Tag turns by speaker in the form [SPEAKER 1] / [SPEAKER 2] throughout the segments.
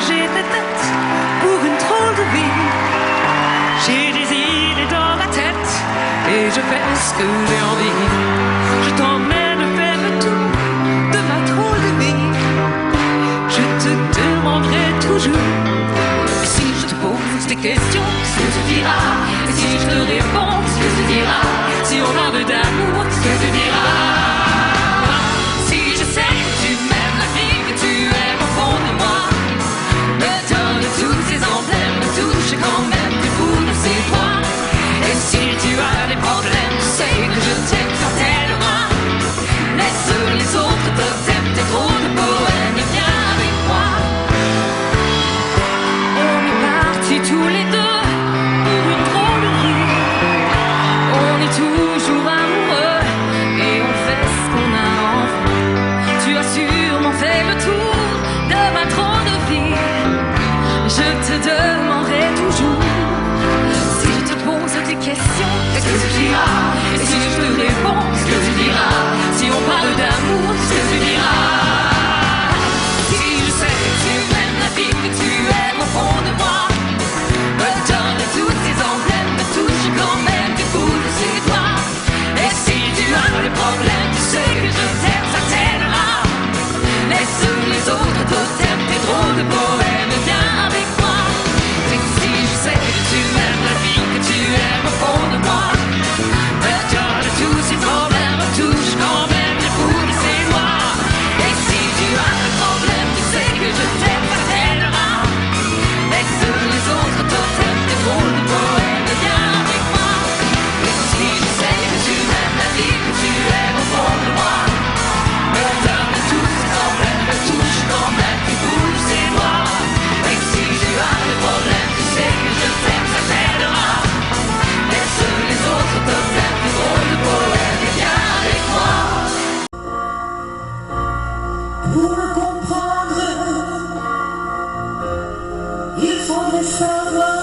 [SPEAKER 1] j'étais faite pour une drôle de vie. J'ai des idées dans la tête et je fais ce que j'ai envie. Je t'emmène faire le tour de ma drôle de vie. Je te demanderai toujours, et si je te pose des questions, ce que tu diras? Et si je te réponds, ce que tu diras? Si on parle d'amour, ce que tu diras? Si je sais que tu m'aimes la vie, que tu aimes au fond de moi, me donne tous ces emblèmes, me touche quand même du bout de ses doigts. Et si tu as des problèmes, tu sais que je t'aime, ça t'aidera. Laisse les autres te t'aimer, t'es trop de poèmes, viens avec moi. On est partis tous les deux pour une drôle de vie. On est toujours amoureux et on fait ce qu'on a envie. Tu as sûrement fait le tour de ma drôle de vie. Je te demanderai toujours, si je te pose des questions, qu'est-ce que tu diras? Et si je te réponds, ce que tu diras? Si on parle d'amour, ce que tu diras? Si je sais que tu aimes la vie, que tu aimes au fond de moi, me donne tous ces emblèmes, me touche quand même du bout de ses doigts. Et si tu as des problèmes, tu sais que je t'aime, ça t'aidera. Laisse les autres te t'aimer, t'es trop de poèmes, viens avec moi. Et si je sais que tu aimes la vie, que tu aimes au fond de moi, me donne tous ces problèmes, me touche quand même du bout de ses doigts. Et si tu as des problèmes, tu sais que je t'aime, ça t'aidera. Laisse les autres te t'aimer, t'es trop de poèmes, viens avec moi. Et si je sais que tu aimes la vie, que tu aimes au fond de moi, me donne tous ces problèmes, me touche quand même du bout de ses doigts. Et si tu as des problèmes, tu sais que je t'aime, ça t'aidera. Laisse les autres te t'aimer, t'es trop de poèmes, viens avec moi.
[SPEAKER 2] Pour me comprendre, il faudrait savoir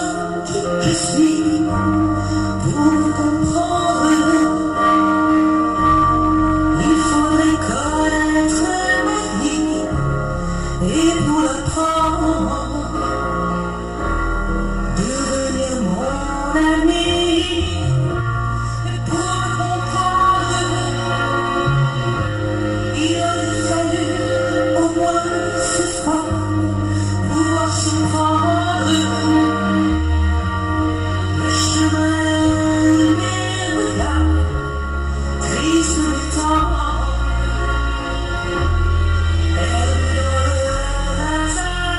[SPEAKER 2] qui je suis. Pour me comprendre, il faudrait connaître ma vie. Et pour l'apprendre, devenir mon ami. Et pour me comprendre, il aurait fallu au moins ce soir pouvoir se prendre le chemin de mes regards, triste le temps, et dans le hasard.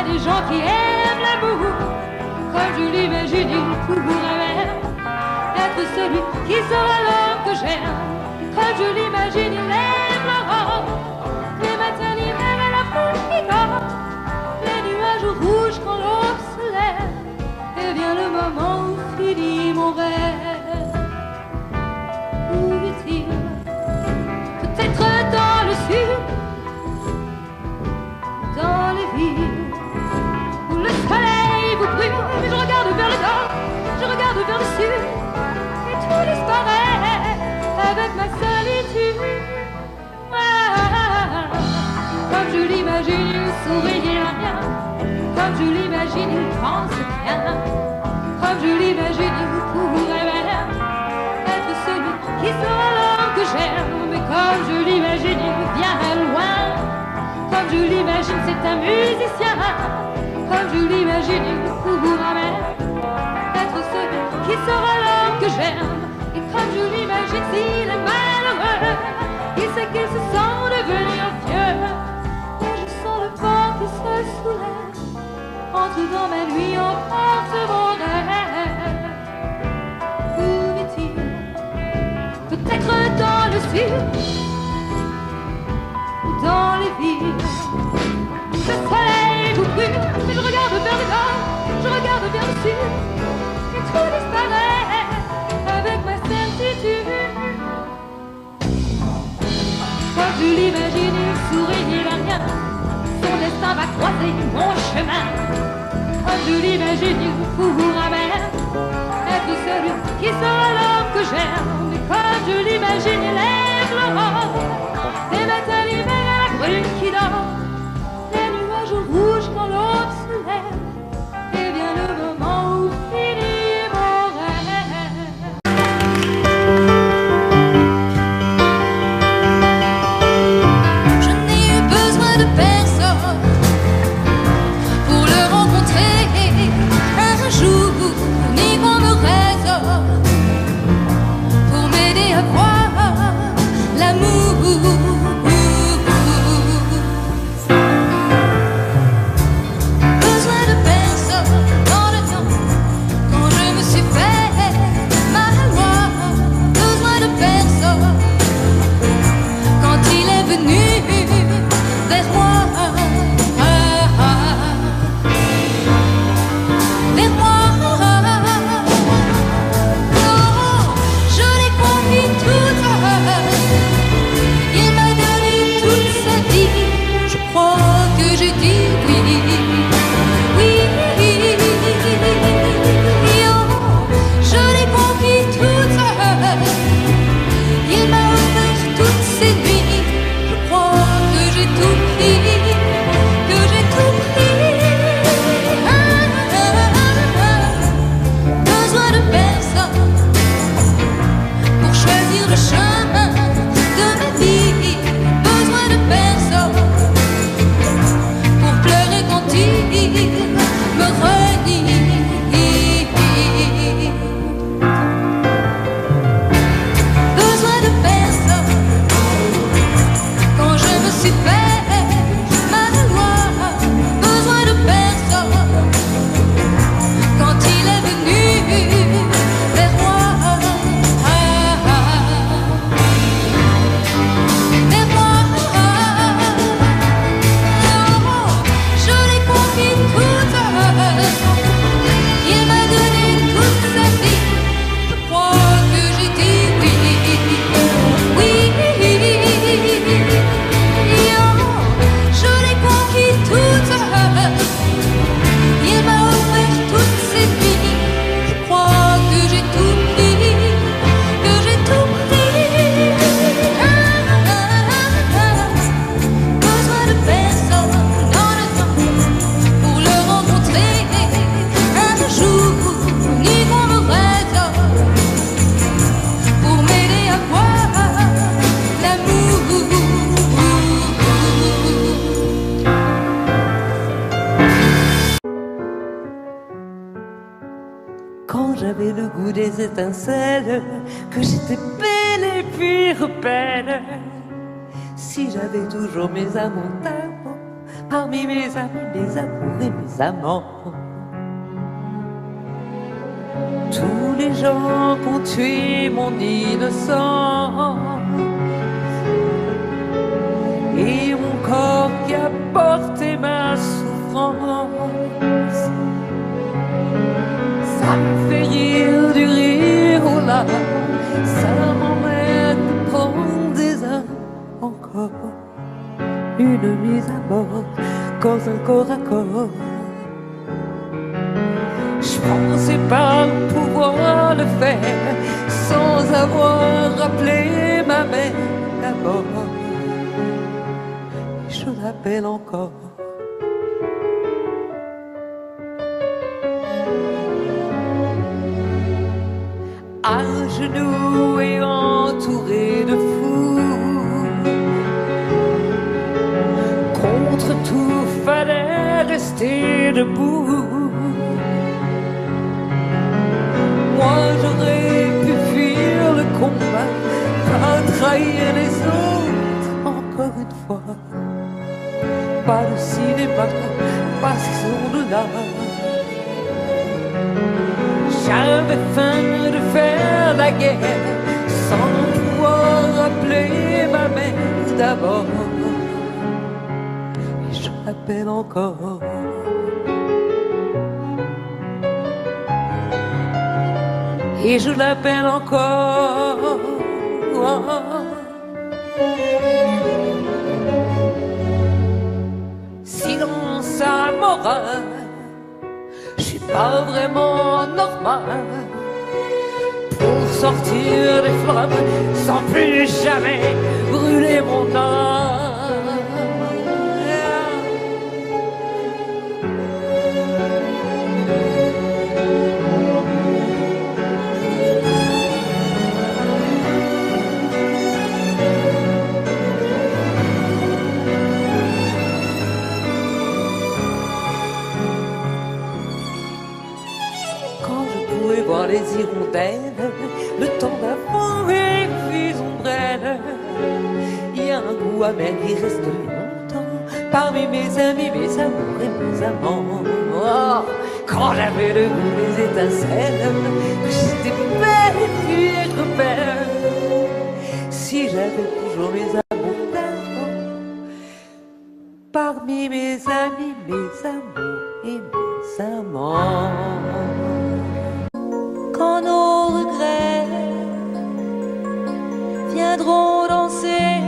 [SPEAKER 1] a des gens qui aiment l'amour, comme je l'imagine, il pourrait être celui qui sera l'homme que j'aime. Comme je l'imagine, il aime l'aurore, les matins, l'hiver et la foule qui dort, les nuages rouges quand l'aube se lève, et vient le moment où finit mon rêve. Où est-il? Peut-être dans le sud, dans les villes où le soleil vous brûle. Mais je regarde vers le nord, je regarde vers le sud, et tout disparaît avec ma solitude. Ah, comme je l'imagine, il sourit, il a rien. Comme je l'imagine, il pense bien. Comme je l'imagine, il pourrait être celui qui sera l'homme que j'aime. Mais comme je l'imagine, il vient loin. Comme je l'imagine, c'est un musicien. Comme je l'imagine, il pourra même être celui qui sera l'homme que j'aime. Et comme je l'imagine, s'il est malheureux, il sait qu'il se sent devenir vieux. Et je sens le vent qui se soulève, entre dans ma nuit, emporte mon rêve. Où est-il? Peut-être dans le sud, dans les villes où le soleil vous brûle. Mais je regarde vers le nord, je regarde vers le sud, et tout disparaît avec ma certitude. Quand je l'imagine, il sourit, il a rien. Son destin va croiser mon chemin. Quand je l'imagine, il pourra même être celui qui sera l'homme que j'aime. Mais quand je l'imagine, il lève l'aurore, les matins, l'hiver et la brume qui dort, les nuages rouges quand l'aube se lève, et vient le moment où finit mon rêve. Je n'ai eu besoin de personne pour le rencontrer un jour, ni qu'on me raisonne pour m'aider à croire l'amour. Besoin de personne dans le temps quand je me suis fait ma loi. Besoin de personne quand il est venu vers moi. Vers moi. Non, je l'ai conduit toute seule. Il m'a donné toute sa vie. Je crois que j'ai dit oui. Oui. Oh, je l'ai conduit toute seule. Il m'a offert toutes ses nuits. Je crois que j'ai tout pris. Que j'ai tout pris. Besoin de personne pour choisir le chemin de ma vie. Besoin de personne pour pleurer quand il me renie. Besoin de personne quand je me suis fait ma loi. Besoin de personne quand il est venu vers moi. Vers moi. Oh, je l'ai conduit toute seule. Il m'a donné toute sa vie. Je crois que j'ai dit oui. Oui. Oh, je l'ai conduit toute seule. Il m'a offert toutes ses nuits. Je crois que j'ai tout pris. Que j'ai tout pris. Besoin de personne dans le temps pour le rencontrer un jour, ni qu'on me raisonne pour m'aider à voir l'amour.
[SPEAKER 2] Quand j'avais le goût des étincelles, que j'étais belle et puis rebelle. Si j'avais toujours mes amours d'avant,
[SPEAKER 3] parmi mes amis, mes amours et mes amants. Tous les gens qui ont tué mon innocence et mon corps qui a porté ma souffrance. Ça me fait rire du rire aux larmes, ça m'emmène de prendre des heures encore. Une mise à mort, cause un corps à corps. Je pensais pas pouvoir le faire sans avoir rappelé ma mère d'abord. Je l'appelle encore. À genoux et entouré de fous, contre tout fallait rester debout. Moi j'aurais pu fuir le combat, pas trahir les autres encore une fois. Pas de cinéma, pas ces ondes-là. J'avais faim de faire la guerre sans pouvoir appeler ma mère d'abord. Et je l'appelle encore. Et je l'appelle encore. Silence amoral, je suis pas vraiment normal pour sortir des flammes sans plus jamais brûler mon âme. Voir les hirondelles, le temps d'avant et puis ombrelles. Il y a un goût amer qui reste longtemps parmi mes amis, mes amours et mes amants. Oh, quand j'avais le goût des étincelles, que j'étais belle et puis rebelle. Si j'avais toujours mes amours d'avant, parmi mes amis, mes amours et mes amants.
[SPEAKER 1] Quand nos regrets viendront danser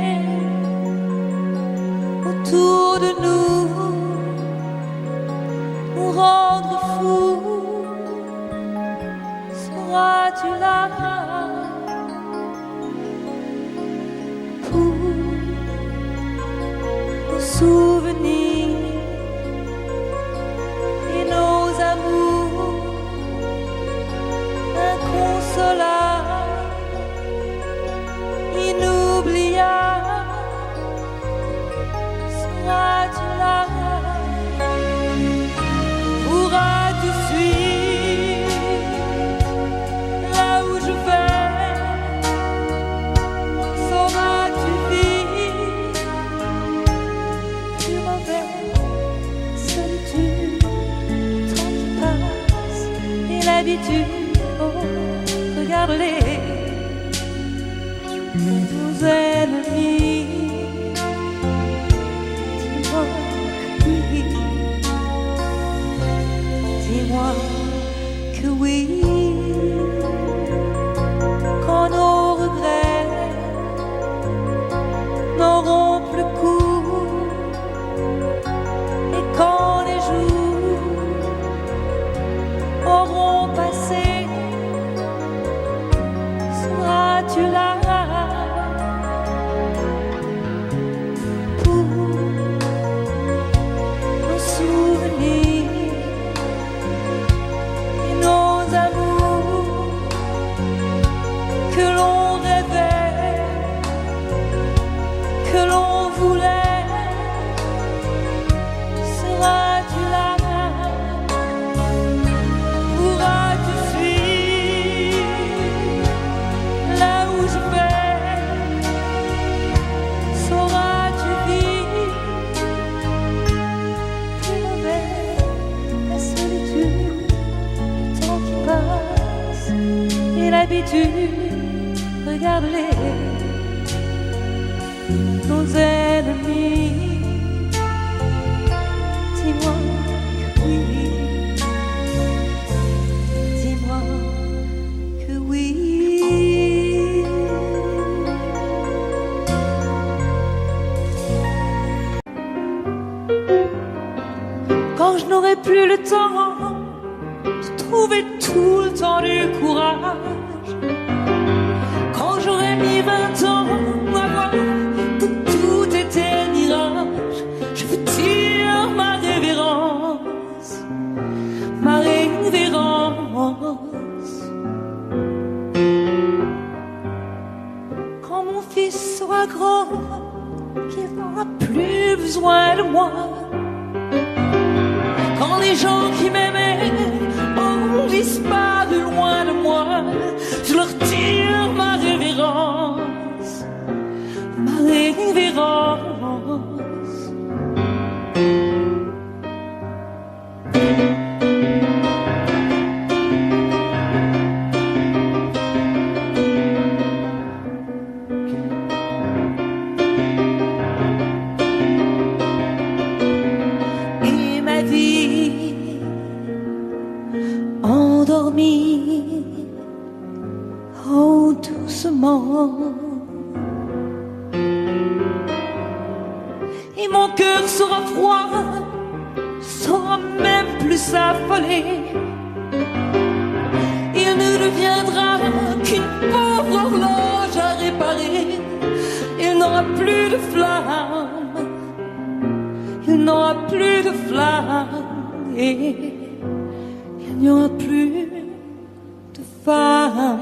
[SPEAKER 1] autour de nous, nous rendre fous, seras-tu là pour nos souvenirs et nos amours inconsolables, inoubliables? Seras-tu là? Pourras-tu suivre là où je vais? Sauras-tu vivre? Tu m'avais solitude, temps qui passe et l'habitude. Regarde-les, nos ennemis. Dis-moi oui, dis-moi que oui. Quand nos regrets n'auront plus cours et quand les jours auront passé, seras-tu là
[SPEAKER 3] tu regardes-les, nos ennemis. Dis-moi que oui, dis-moi que oui. Quand je n'aurai plus le temps de trouver tout le temps du courage, quand j'aurai mis 20 ans à voir que tout était mirage, je veux dire ma révérence, ma révérence. Quand mon fils sera grand, qu'il n'aura plus besoin de moi, quand les gens qui m'aimaient auront disparu loin de moi, je leur tire ma révérence, ma révérence. Et ma vie endormie, oh doucement, et mon cœur sera froid, sera même plus s'affoler. Il ne deviendra qu'une pauvre horloge à réparer. Il n'aura plus de flamme, il n'aura plus de flamme, et il n'y aura plus de femme.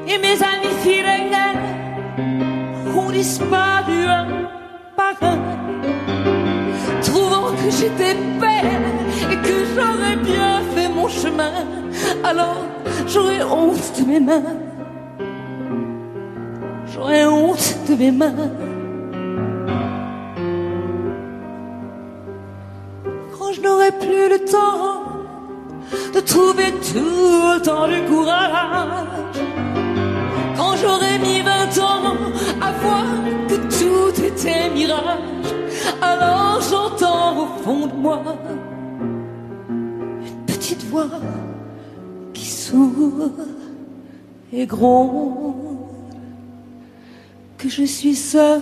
[SPEAKER 3] Et mes amis fidèles ont disparu un par un, trouvant que j'étais belle et que j'aurais bien fait mon chemin. Alors j'aurais honte de mes mains, j'aurais honte de mes mains. Quand je n'aurai plus le temps de trouver tout le temps du courage, quand j'aurai mis 20 ans à voir que tout était mirage, alors j'entends au fond de moi une petite voix qui sourit et gronde que je suis seule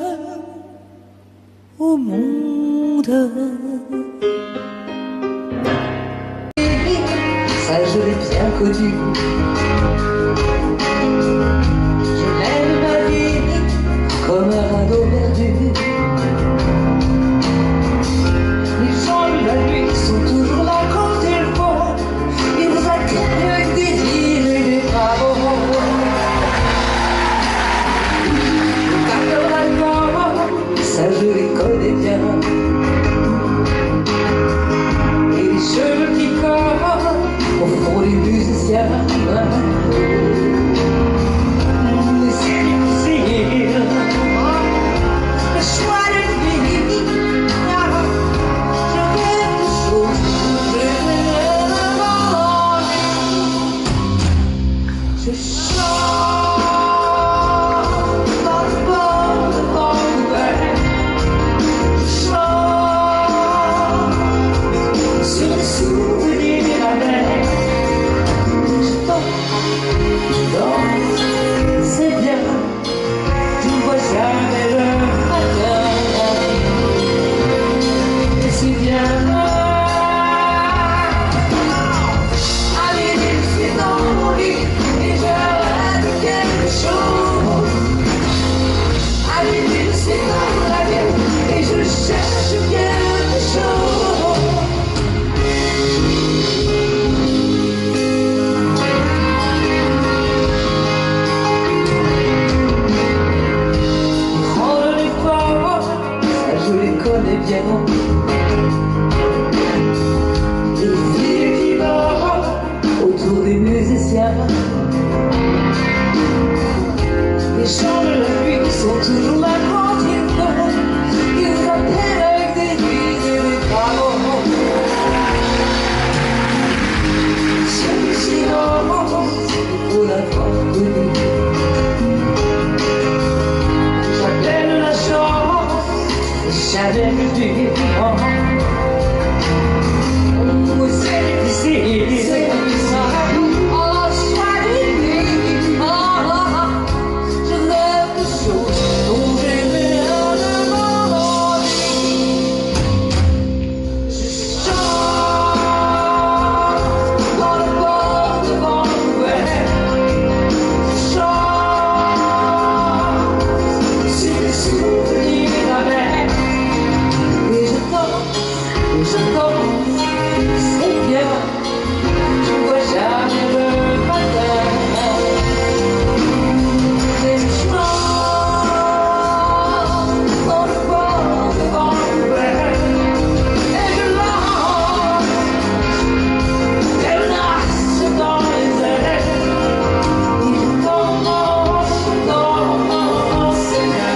[SPEAKER 3] au monde.
[SPEAKER 4] Ça je l'ai bien connu. Je mène ma vie comme un radeau perdu. Les gens de la nuit sont toujours là quand il faut. Ils nous accueillent avec des rires et des bravos. Les cartons allemands, ça je les connais bien. Et les cheveux qui collent au fond des musiciens, les difficiles, le choix de vie, je quelque chose, je chante dans le bord de mon ouvert, je chante sur les souvenirs de la mer. C'est bien, tu ne vois jamais le matin. Et c'est bien. Allez, je suis dans mon lit et je rêve quelque chose. Allez, je suis dans la vie et je cherche quelque chose. Bien. Les filles qui volent autour des musiciens, les gens de la nuit sont toujours là quand ils vont. Ils nous appellent avec des rires et des bravos. Je suis dans
[SPEAKER 3] avec du vent. Oh, c'est difficile. Oh, sois divine. Oh, je rêve de choses dont j'ai rien demandé. Je chante dans le port de Vancouver. Je chante sur les souvenirs de la mer. Et je danse, c'est bien. Je ne vois jamais le matin. Et je chante dans le port de Vancouver. Et je lance des menaces dans les airs. Et je danse, c'est bien.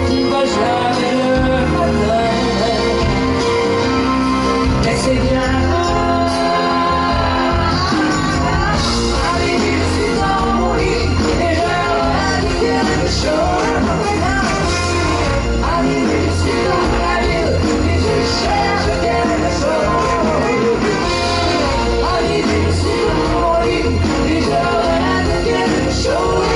[SPEAKER 3] Je ne vois jamais le matin. Mais c'est bien. Allez, je suis dans mon lit et je rêve quelque chose. Allez, je suis dans la ville et je cherche quelque chose. Allez, je suis dans mon lit et je rêve quelque chose.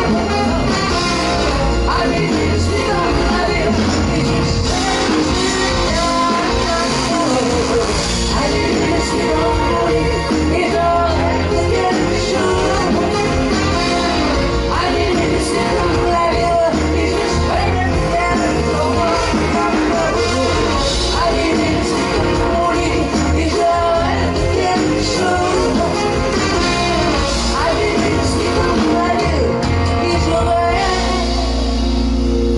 [SPEAKER 3] Allez, je suis dans la ville et je cherche quelque chose. Allez, je suis dans mon lit et je rêve quelque chose. Allez, je suis dans la ville et je cherche quelque chose. Allez, je suis dans mon lit et je rêve quelque chose. Allez, je suis dans la ville et je rêve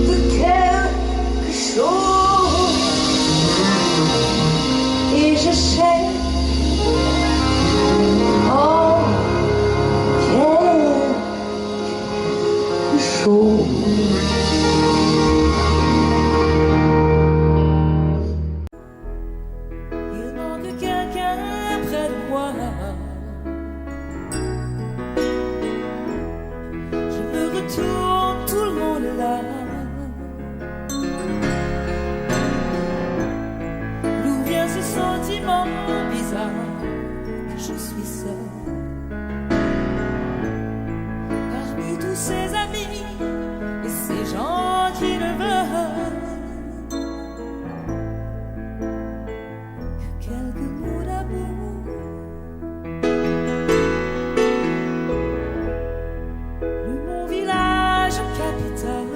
[SPEAKER 3] de quelque chose. Et je cherche quelque chose. Il manque quelqu'un près de moi. Je me retourne, tout le monde est là. D'où vient ce sentiment bizarre que je suis seule parmi tous ces amis et ces gens qui ne veulent que quelques mots d'amour. De mon village capital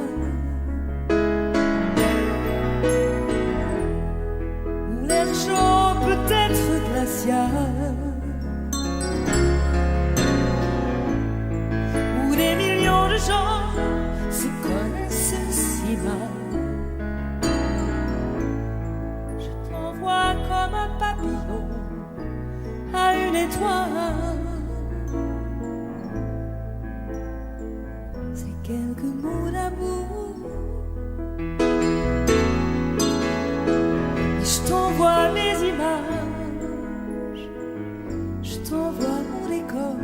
[SPEAKER 3] où l'air chaud peut être glacial, où des millions de gens se connaissent si mal. Je t'envoie comme un papillon à une étoile. C'est quelques mots d'amour. Et je t'envoie mes images, je t'envoie mon décor,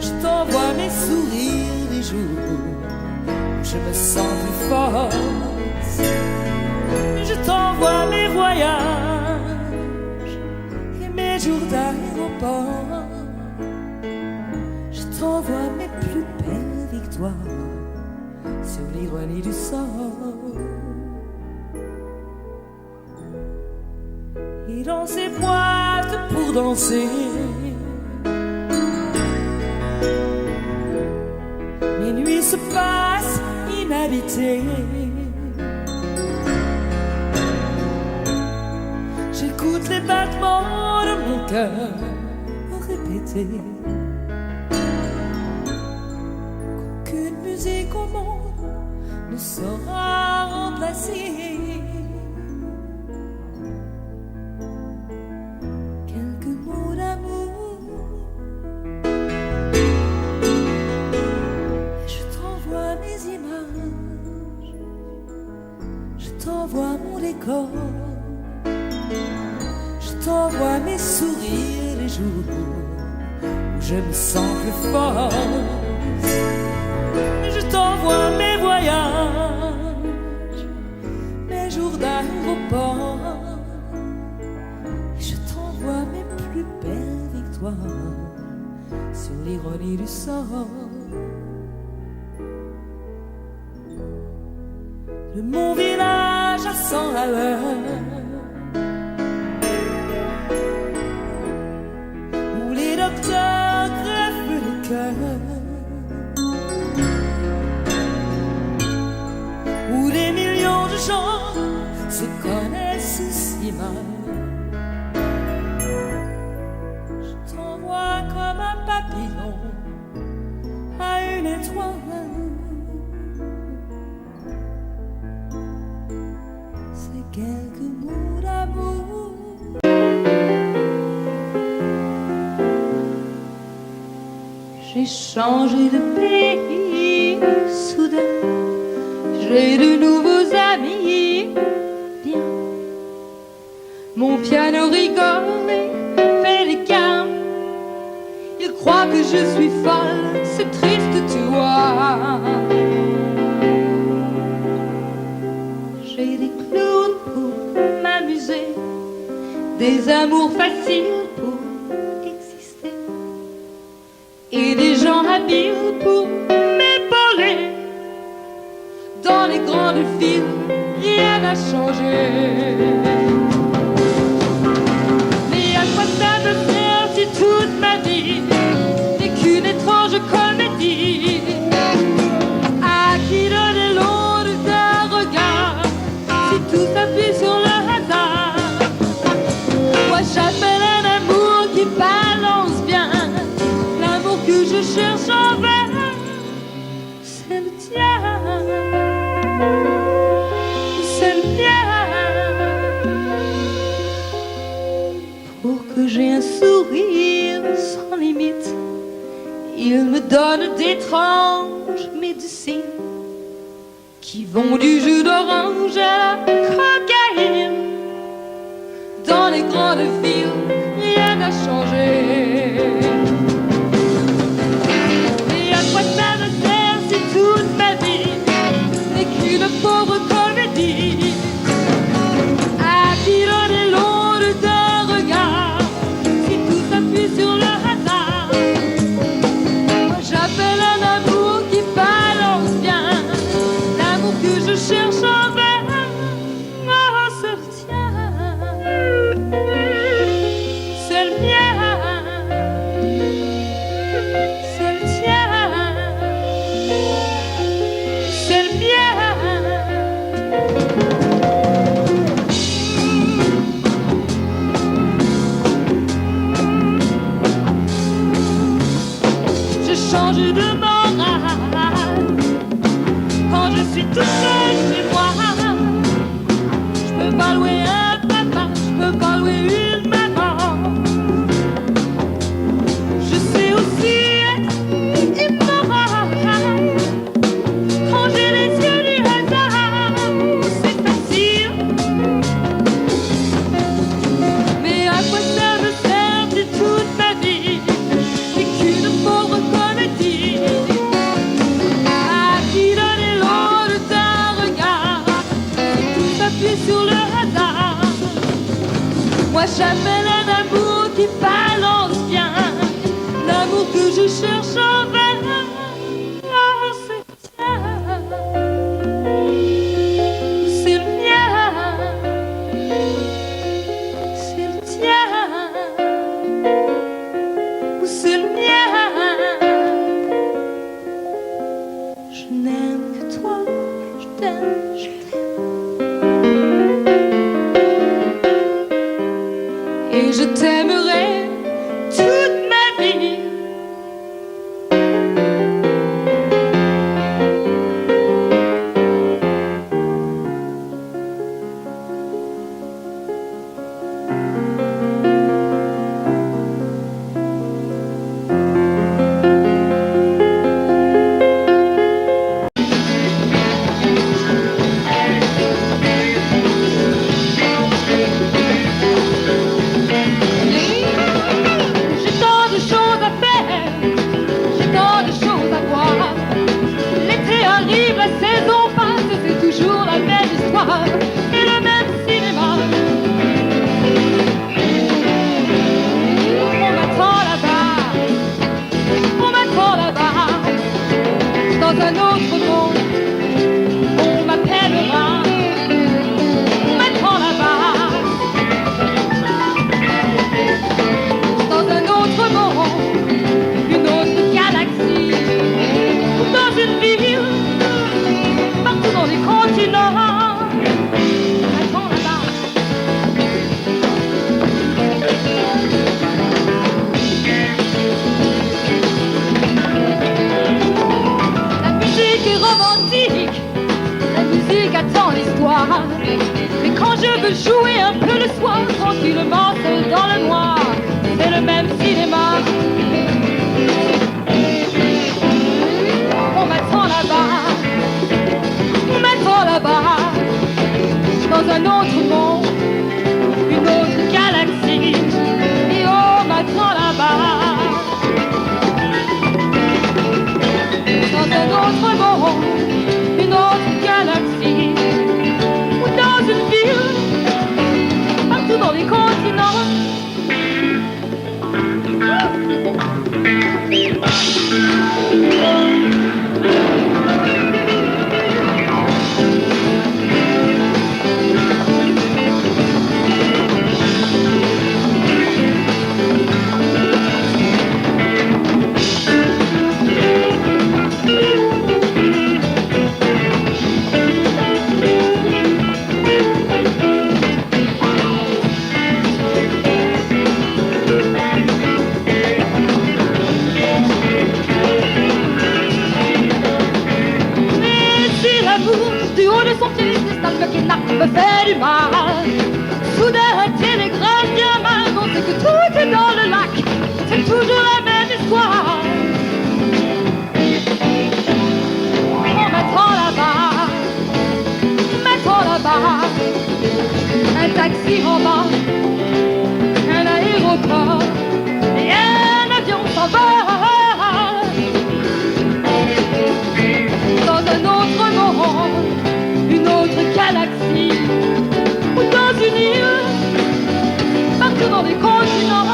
[SPEAKER 3] je t'envoie mes sourires des jours où je me sens plus forte. Je t'envoie mes voyages et mes jours d'aéroport. Je t'envoie mes plus belles victoires sur l'ironie du sort. Et dans ces boîtes pour danser, mes nuits se passent inhabitées. J'écoute les battements de mon cœur répéter qu'aucune musique au monde ne saura remplacer quelques mots d'amour. Et je t'envoie mes images, je t'envoie mon décor, je t'envoie mes sourires les jours où je me sens plus forte. Je t'envoie mes voyages du sort de mon village à 100 à l'heure, où les docteurs greffent les cœurs, où des millions de gens se connaissent si mal. Je t'envoie comme un papillon à une étoile. C'est quelques mots d'amour. J'ai changé de pays soudain. J'ai de nouveaux amis, bien. Mon piano rigole et fait des gammes. Il croit que je suis folle, c'est triste, tu vois. J'ai des clowns pour m'amuser, des amours faciles pour exister, et des gens habiles pour m'épauler. Dans les grandes villes, rien n'a changé. Mais à quoi ça me sert si toute ma vie n'est qu'une étrange comédie? À qui donner l'onde d'un regard si tout s'appuie sur le hasard? Moi j'appelle un amour qui balance bien, l'amour que je cherche en vain, c'est le tien. C'est le mien. Pour que j'ai un sourire sans limite, il me donne d'étranges médecines qui vont du jus d'orange à la cocaïne. Dans les grandes villes, rien n'a changé. Et à quoi ça me sert si toute ma vie n'est qu'une pauvre comédie? À qui donner l'onde d'un regard si tout s'appuie sur le hasard? Moi j'appelle un amour qui balance bien, l'amour que je cherche en vain. Oh, c'est le tien, c'est le mien, c'est le tien, c'est le mien. Je change de morale quand je suis tout seul chez moi. Je peux pas louer un papa, je peux pas louer une maman. Je sais aussi être immorale quand j'ai les yeux du hasard. C'est facile, mais à quoi ça me sert si toute ma vie n'est qu'une pauvre comédie? À qui donner l'onde d'un regard si tout s'appuie sur le hasard? Moi j'appelle un amour qui balance bien, l'amour que je cherche en vain. Oh, c'est le tien, c'est le mien, c'est le tien, ou c'est le mien. Je n'aime que toi, je t'aime, je t'aime. Et je t'aimerai toute ma vie.
[SPEAKER 1] voir. Mais quand je veux jouer un peu le soir, tranquillement, seul dans le noir, c'est le même cinéma. On m'attend là-bas, dans un autre monde, une autre galaxie, et on m'attend là-bas, dans un autre monde, une autre galaxie, ou dans une ville, partout dans les continents. Me fait du mal. Soudain un télégramme vient m'annoncer que tout est dans le lac. C'est toujours la même histoire. On m'attend là-bas, un taxi en bas, un aéroport et un avion s'en va. Dans un autre monde, une autre galaxie, ou dans une île, partout dans les continents.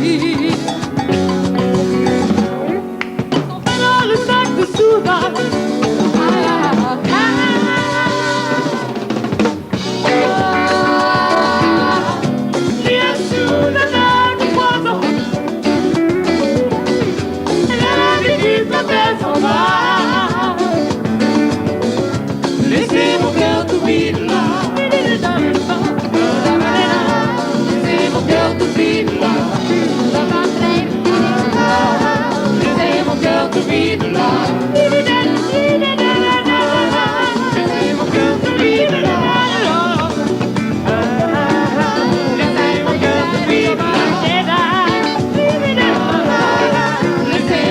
[SPEAKER 1] vie. On fait dans le sac de souverain.
[SPEAKER 2] Laissez mon cœur tout vide là. Laissez mon cœur tout vide là. Laissez mon cœur tout vide là. Laissez mon cœur tout vide là. Laissez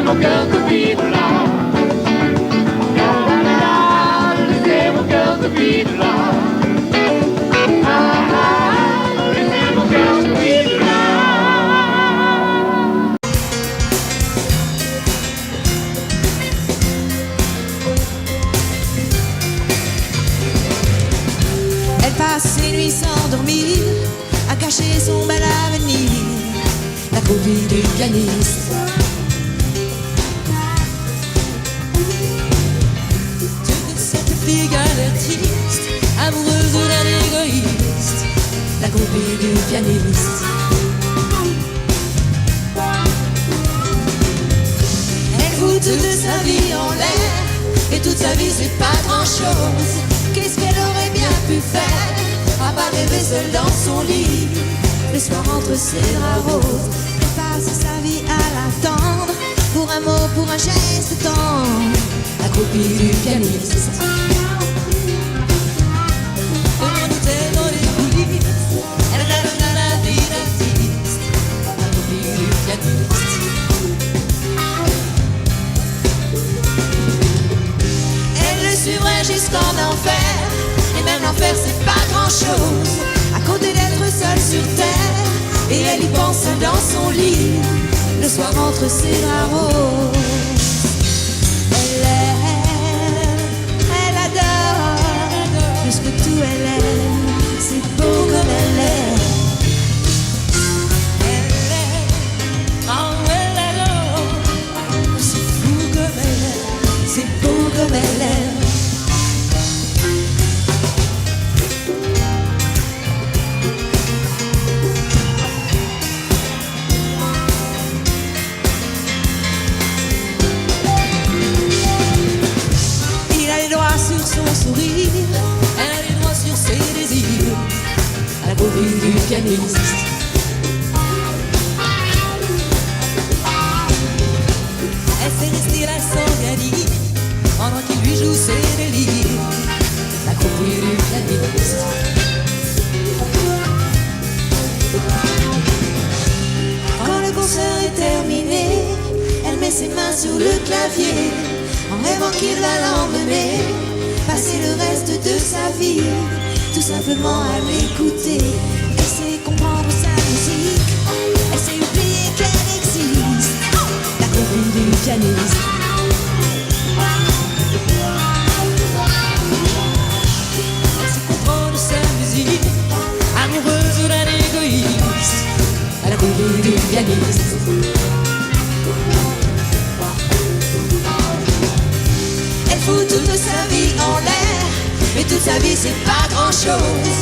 [SPEAKER 2] mon cœur tout vide là. Laissez mon cœur tout vide là. Vide là. Laissez mon cœur se vide là.
[SPEAKER 5] Elle passe ses nuits sans dormir, à cacher son bel avenir, la copine du pianiste. Artiste, amoureuse d'un égoïste, la copine du pianiste. Elle fout toute sa vie en l'air, et toute sa vie c'est pas grand chose. Qu'est-ce qu'elle aurait bien pu faire, à part rêver seule dans son lit, le soir entre ses draps roses. Elle passe sa vie à l'attendre, pour un mot, pour un geste tendre, la copine du pianiste. Elle le suivrait jusqu'en enfer, et même l'enfer c'est pas grand chose, à côté d'être seule sur terre, et elle y pense seule dans son lit, le soir entre ses draps roses. Elle adore, plus que tout elle aime, c'est beau comme elle est. C'est beau comme elle est. Il a les doigts sur son sourire, elle a les doigts sur ses désirs, à la copine du pianiste. Elle fait rester là sans rien dire, pendant qu'il lui joue ses délires, la copine du pianiste. Quand le concert est terminé, elle met ses mains sur le clavier, en rêvant qu'il va l'emmener, passer le reste de sa vie, tout simplement à l'écouter. Elle sait comprendre sa musique, elle sait oublier qu'elle existe, la copine du pianiste. Amoureuse d'un égoïste, à la copine du pianiste. Elle fout toute sa vie en l'air, mais toute sa vie c'est pas grand chose.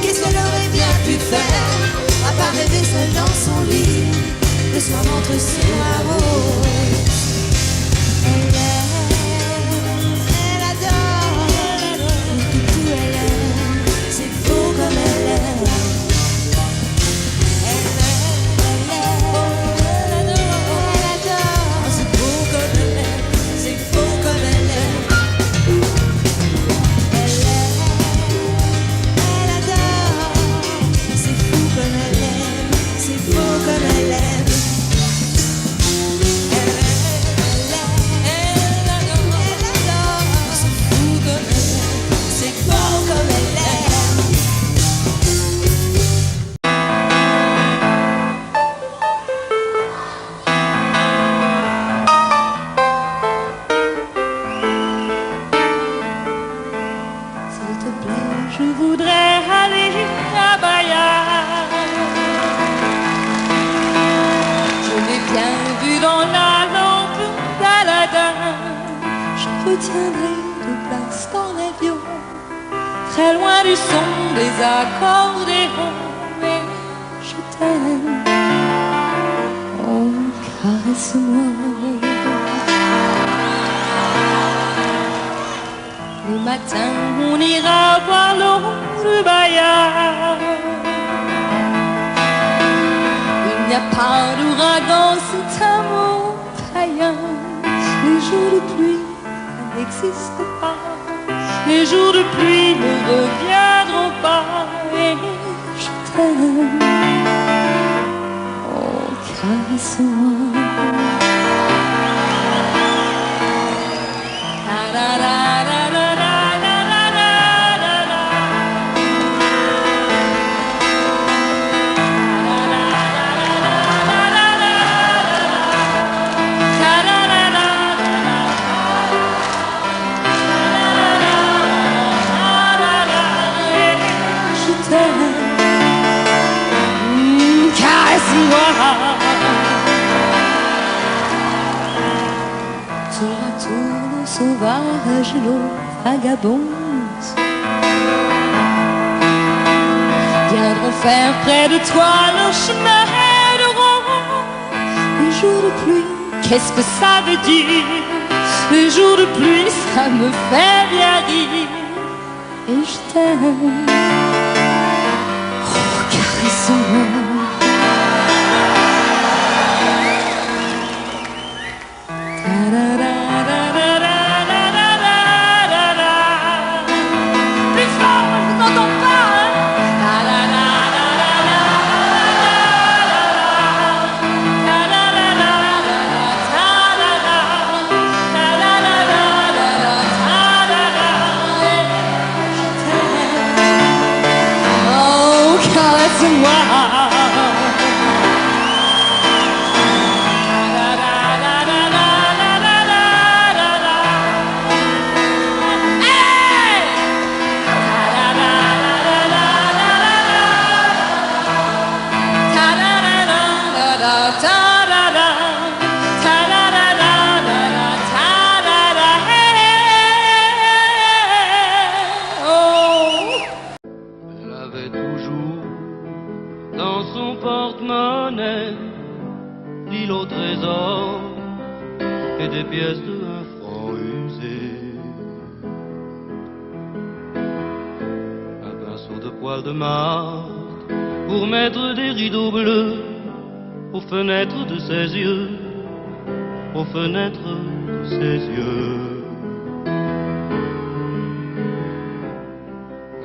[SPEAKER 5] Qu'est-ce qu'elle aurait bien pu faire, à part rêver seule dans son lit, le soir entre ses draps roses. Elle adore, tout elle aime, c'est beau comme elle est.
[SPEAKER 3] tiendrai de place dans l'avion, très loin du son des accordéons. Mais je t'aime, oh caresse-moi. Le matin on ira voir l'eau de Bayard. Il n'y a pas d'ouragan, c'est un mot païen. Les jours de pluie n'existent pas, les jours de pluie ne reviendront pas. Et je t'aime, oh caresse-moi. Tour à tour, nos sauvages, nos vagabonds viendront faire près de toi leur chemin de ronde. Les jours de pluie, qu'est-ce que ça veut dire? Les jours de pluie, ça me fait bien rire. Et je t'aime, oh caresse-moi.
[SPEAKER 6] L'île au trésor et des pièces de 1 franc usées. Un pinceau de poil de marde pour mettre des rideaux bleus aux fenêtres de ses yeux, aux fenêtres de ses yeux.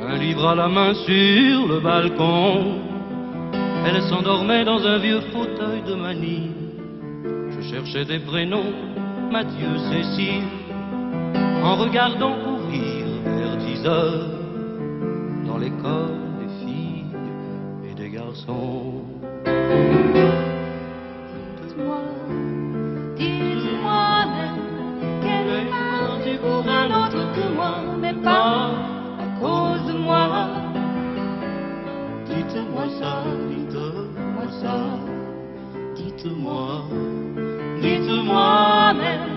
[SPEAKER 6] Un livre à la main sur le balcon, elle s'endormait dans un vieux fauteuil de manille. Je cherchais des prénoms, Mathieu, Cécile, en regardant courir vers 10 heures dans l'école des filles et des garçons.
[SPEAKER 1] Dites-moi, dites-moi même qu'elle est partie pour un autre que moi, mais pas à cause de moi.
[SPEAKER 6] Dites-moi ça, dites-moi ça, dites-moi,
[SPEAKER 1] Dites-moi même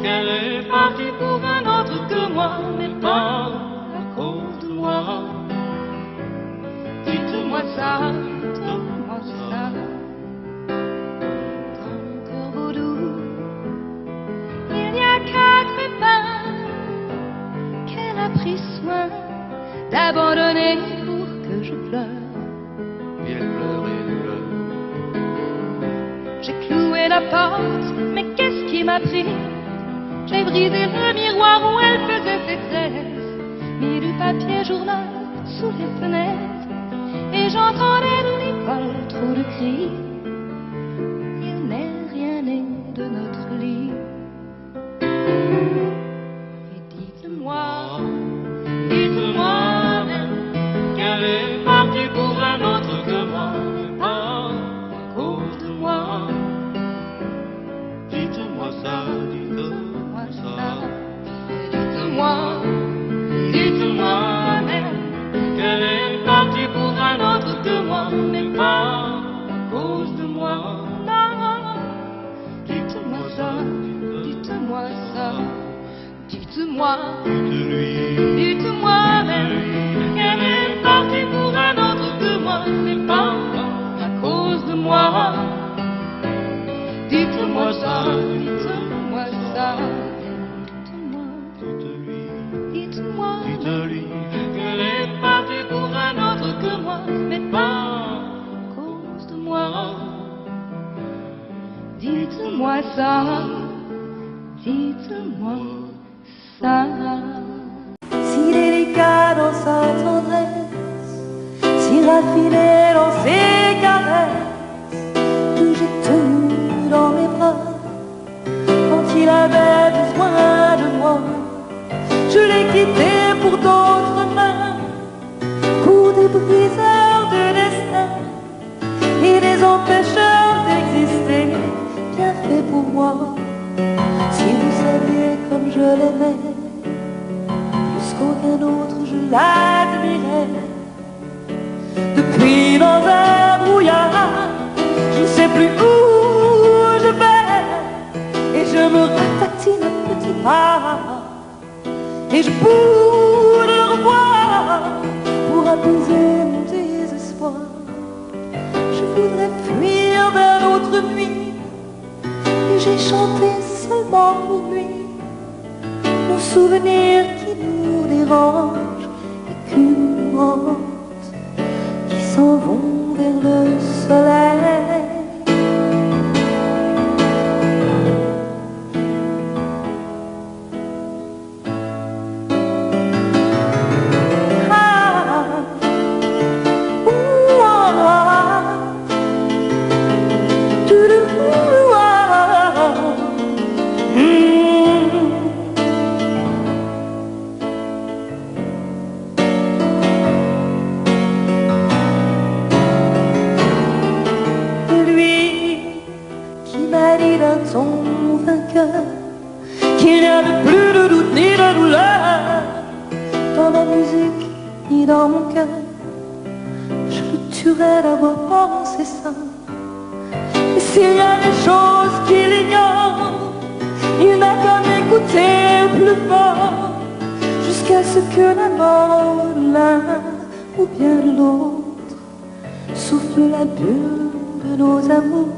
[SPEAKER 1] qu'elle est partie pour un autre que moi, mais pas à cause de moi. Dites-moi ça, dites-moi ça. Dans mon corbeau doux, il n'y a 4 pépins qu'elle a pris soin d'abandonner pour que je pleure.
[SPEAKER 6] et elle pleure, et elle pleure.
[SPEAKER 1] J'ai cloué la porte, mais qu'est-ce qui m'a pris? J'ai brisé le miroir où elle faisait ses tresses, mis du papier journal sous les fenêtres, et j'entendais de l'école trop de cris. Il n'est rien né de notre lit. Et dites-moi, dites-moi même
[SPEAKER 6] Qu'elle est partie pour un autre que moi, pas à cause de moi. Dites-moi ça, dites-moi ça.
[SPEAKER 1] dites-moi, dites-moi même
[SPEAKER 6] Qu'elle est partie pour un autre que moi,
[SPEAKER 1] mais pas à cause dites-moi,
[SPEAKER 6] Dites-lui,
[SPEAKER 1] dites-moi même qu'elle est partie pour un autre que moi, c'est pas à cause de moi. Dites-moi ça, dites-moi ça, dites-moi,
[SPEAKER 6] dites-lui,
[SPEAKER 1] dites-moi
[SPEAKER 6] dites-lui,
[SPEAKER 1] qu'elle est partie pour un autre que moi, mais pas à cause de moi. Dites-moi ça, dites-moi ça.
[SPEAKER 2] Si délicat dans sa tendresse, si raffiné dans ses caresses, que j'ai tenu dans mes bras quand il avait besoin de moi. Je l'ai quitté pour d'autres mains, pour des briseurs de destin et des empêcheurs d'exister, bien fait pour moi. Si vous saviez comme je l'aimais, plus qu'aucun autre je l'admirais. Depuis dans un brouillard, je ne sais plus où je vais, et je me ratatine un petit pas, et je boule le revoir pour apaiser mon désespoir. Je voudrais fuir vers l'autre nuit, et j'ai chanté seulement pour lui nos souvenirs qui nous dérangent et qui nous hantent, qui s'en vont vers le soleil. Qu'il n'y avait plus de doute ni de douleur dans ma musique ni dans mon cœur. Je le tuerais d'avoir pensé ça. Et s'il y a des choses qu'il ignore, il n'a qu'à m'écouter plus fort, jusqu'à ce que la mort de l'un ou bien de l'autre souffle la bulle de nos amours.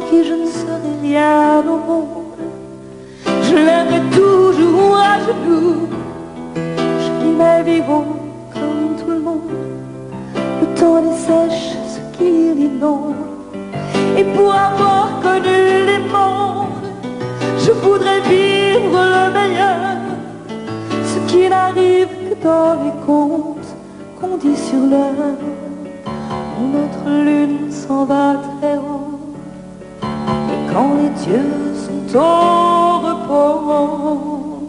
[SPEAKER 2] Qui je ne serais rien au monde, je l'aimerais toujours à genoux. Je vis ma vie bon comme tout le monde, le temps dessèche ce qu'il inonde. Et pour avoir connu les mondes, je voudrais vivre le meilleur, ce qui n'arrive que dans les contes qu'on dit sur l'heure, où notre lune s'en va très haut. Quand les dieux sont au repos,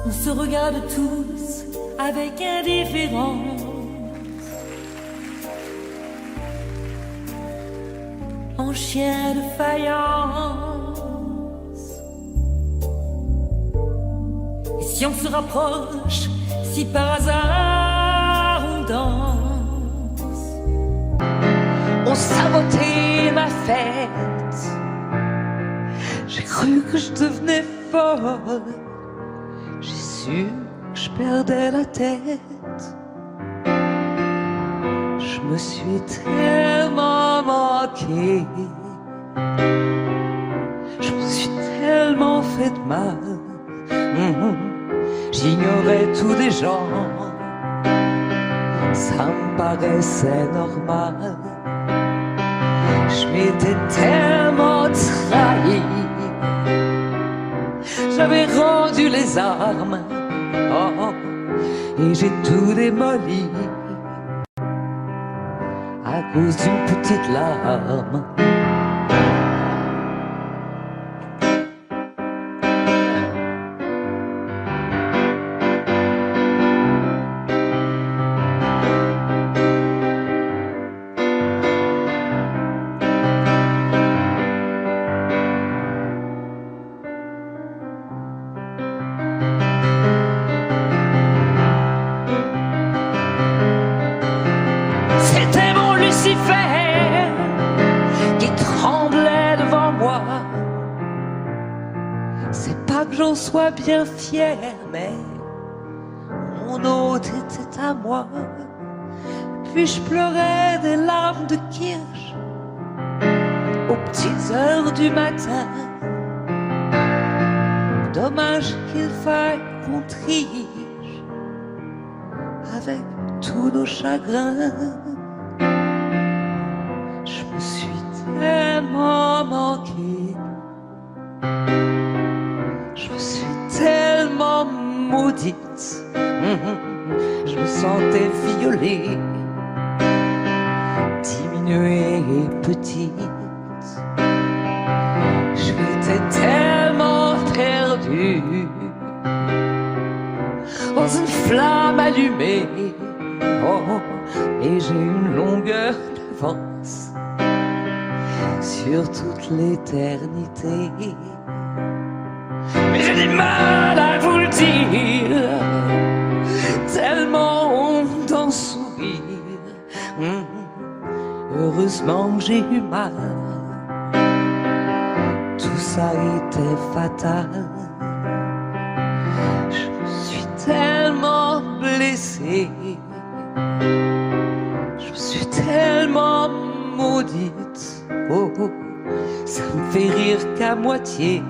[SPEAKER 2] on se regarde tous avec indifférence, en chien de faïence. Et si on se rapproche, si par hasard on danse, on sabotait ma fête. J'ai cru que je devenais folle, j'ai su que je perdais la tête. Je me suis tellement manqué, je me suis tellement fait de mal,
[SPEAKER 3] J'ignorais tout des gens, ça me paraissait normal. Je m'étais tellement trahi, j'avais rendu les armes, oh, et j'ai tout démoli à cause d'une petite larme. C'était mon Lucifer qui tremblait devant moi. C'est pas que j'en sois bien fier, mais mon hôte était à moi. Puis je pleurais des larmes de kirsch aux petites heures du matin. Dommage qu'il faille qu'on triche avec tous nos chagrins. Je me suis tellement manqué, je me suis tellement maudite, je me sentais violée, diminuée et petite. Je m'étais tellement perdue dans une flamme allumée, oh, et j'ai une longueur d'avance sur toute l'éternité. Mais j'ai du mal à vous le dire, tellement honte d'en sourire. Heureusement que j'ai eu mal, tout ça était fatal. Je me suis tellement blessé, je me suis tellement maudite, oh, oh, ça me fait rire qu'à moitié,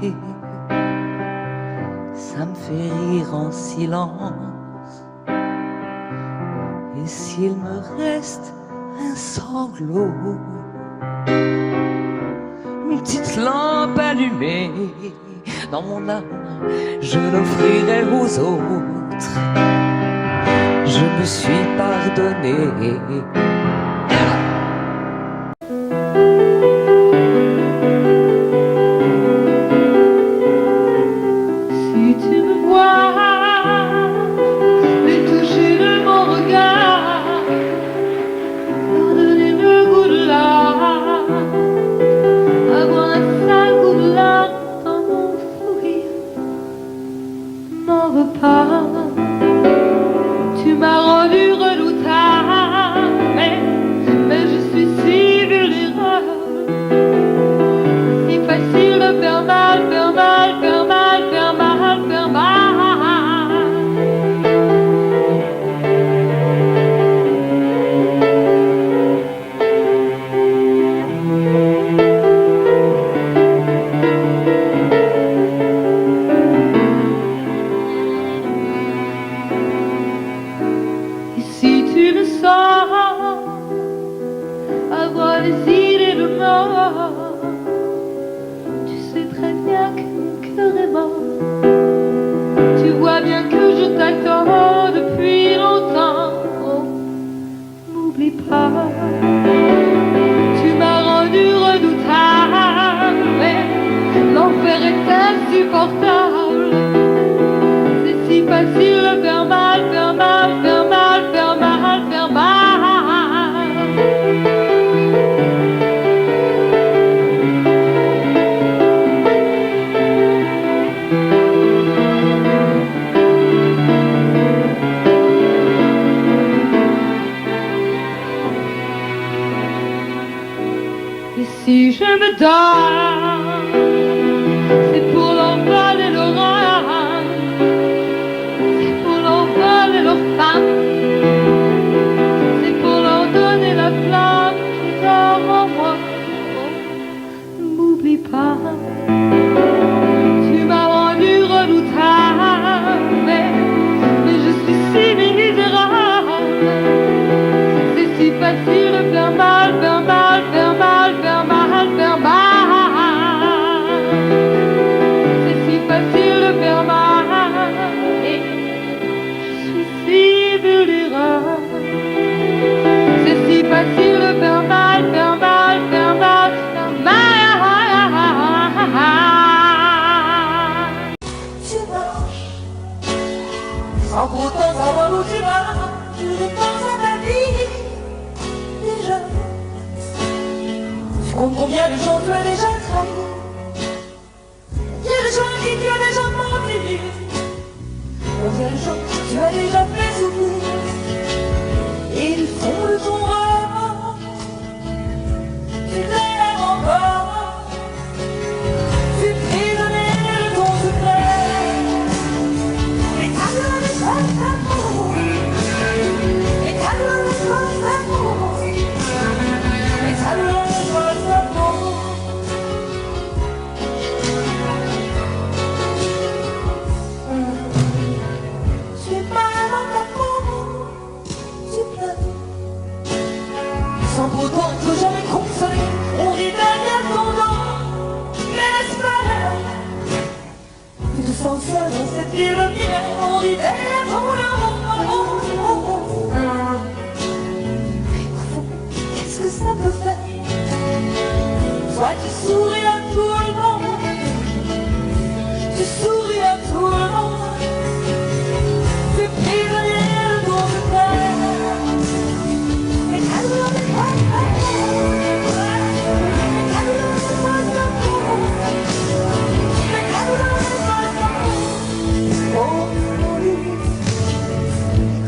[SPEAKER 3] ça me fait rire en silence. Et s'il me reste un sanglot, une petite lampe allumée dans mon âme, je l'offrirai aux autres. Je me suis pardonné.
[SPEAKER 2] Si tu me vois, les toucher de mon regard, leur donner le goût de l'art, avoir un sale goût de l'art dans mon sourire, n'en veux pas. Tu m'as rendu redoutable, mais je suis si vulnérable, si facile de faire mal, faire mal, faire mal, faire mal, faire mal. Et si tu me sens avoir des idées de mort, tu sais très bien que mon cœur est mort. Tu vois bien que je t'attends depuis longtemps. Oh, n'oublie pas, tu m'as rendu redoutable, mais l'enfer est insupportable. C'est si facile de faire mal, faire mal, faire mal, faire mal, faire mal. Et si je me donne, c'est pour l'envol et l'orage, c'est pour l'envol et leur femme, c'est pour leur donner la flamme qui dort en moi. Oh, n'oublie pas, tu m'as rendu redoutable, Combien de gens tu as déjà trahi? Combien de gens à qui tu as déjà menti? Combien de gens tu as déjà fait souffrir? Ils font de ton remords, tu t'aimes encore, tu prisonnier de ton secret. Et ta douleur n'est pas d'amour, et ta douleur n'est pas d'amour, et ta douleur n'est pas d'amour. Tu es mal dans ta peau, tu pleures, sans pourtant ne faut jamais consoler. On dit derrière ton dos, mais laisse pas. Tu te sens seul dans cette ville d'hiver. On dit derrière ton dos. Qu'est-ce que ça peut faire? Toi tu souris à tout le monde, tu souris à tout le monde, tu es prisonnier de ton secret. Et ta douleur n'est pas d'amour, et ta douleur n'est pas d'amour, et ta douleur n'est pas d'amour. Oh mon Dieu,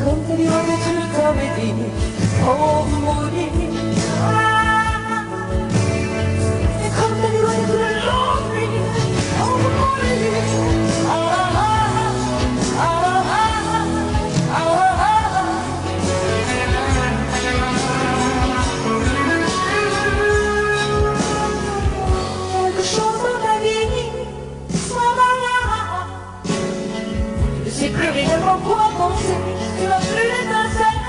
[SPEAKER 2] comme t'es libre de tout le comédie. Oh mon Dieu, et comme t'es libre de tout le long nuit. Oh mon Dieu, ah ah ah ah ah ah. Quelque chose dans ta vie s'en va. Je sais plus réellement quoi penser. Tu n'as plus l'étincelle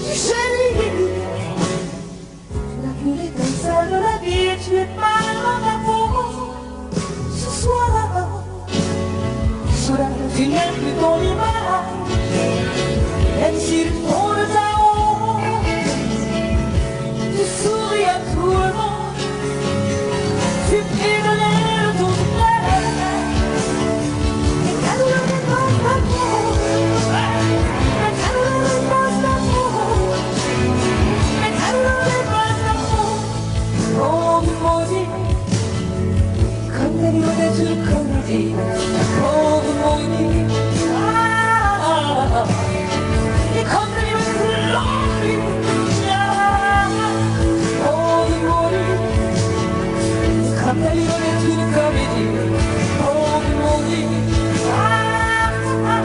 [SPEAKER 2] du génie. Tu n'as plus l'étincelle de la vie et tu es mal dans ta peau. Ce soir, soudain tu n'es plus ton image. Même si le fond de ta honte, tu souris à tout le monde. Tu prisonnier de ton secret. Et ta douleur n'est pas d'amour, et ta douleur n'est pas d'amour, et ta douleur n'est pas d'amour. Oh mon Dieu, comme t'es libre de tout le comédie. Oh mon Dieu, ah, ah, ah. Et comme t'es libre de tout le long nuit. Ah, oh mon Dieu, comme t'es libre de tout le comédie. Oh mon Dieu, ah, ah, ah.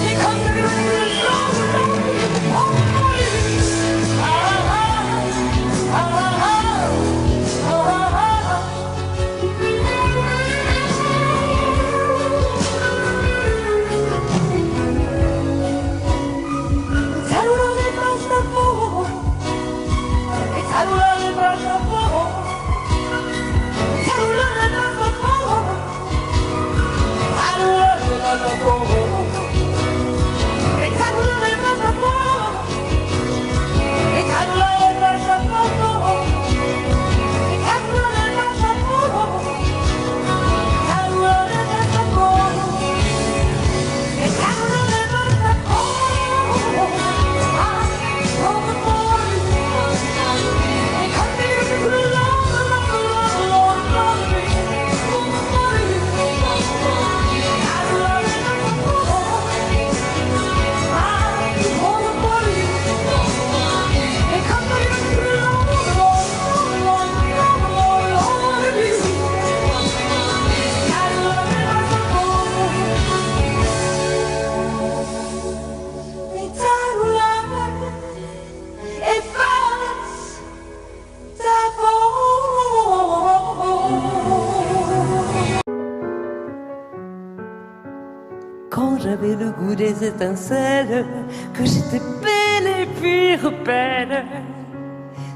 [SPEAKER 2] Et comme t'es libre de tout le long nuit. Oh mon Dieu, ah, ah, ah, ah, ah, ah. Ta douleur n'est pas d'amour, et ta douleur n'est pas d'amour, et ta douleur n'est pas d'amour, ta douleur n'est pas d'amour, et ta douleur n'est pas d'amour, et ta douleur n'est pas d'amour, et ta douleur n'est pas d'amour, ta douleur n'est pas d'amour, et ta douleur n'est pas d'amour. Ah, oh mon Dieu, et comme t'es libre de tout le long, nuit. Oh mon Dieu, ta douleur n'est pas d'amour. Ah, oh mon Dieu, et comme t'es libre de tout le long, nuit. Ta douleur n'est pas d'amour. Et ta douleur efface ta faute.
[SPEAKER 3] Quand j'avais le goût des étincelles, que j'étais belle et pure belle.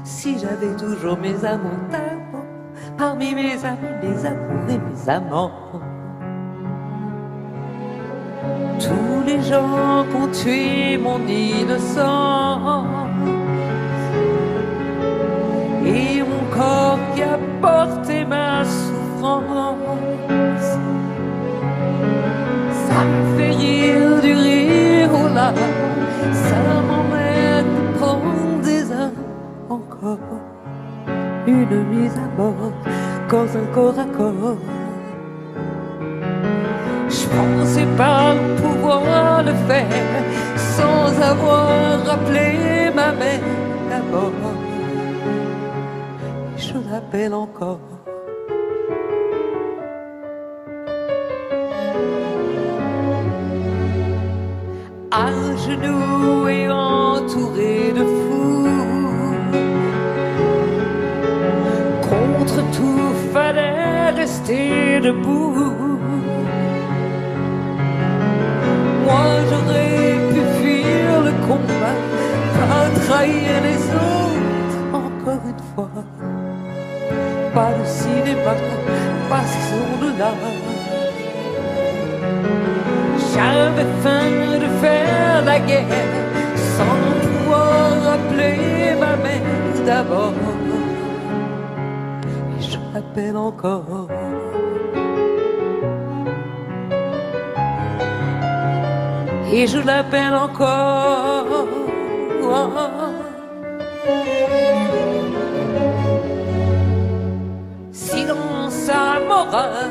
[SPEAKER 3] Si j'avais toujours mes amours d'amant, parmi mes amis, mes amours et mes amants. Tous les gens qui ont tué mon innocence, et mon corps qui a porté ma souffrance. Ça me fait rire du rire, oh là, ça m'emmène de prendre des heures encore. Une une mise à mort, cause un corps à corps. Je pensais pas pouvoir le faire sans avoir rappelé ma mère d'abord. Je l'appelle encore. À genoux et entouré de fous, contre tout fallait rester debout. Moi j'aurais pu fuir le combat, pas trahir les autres encore une fois. Pas de cinéma, pas ces ondes-là. J'avais faim de faire la guerre sans pouvoir appeler ma mère d'abord. Et je l'appelle encore. Et je l'appelle encore. Silence à morale,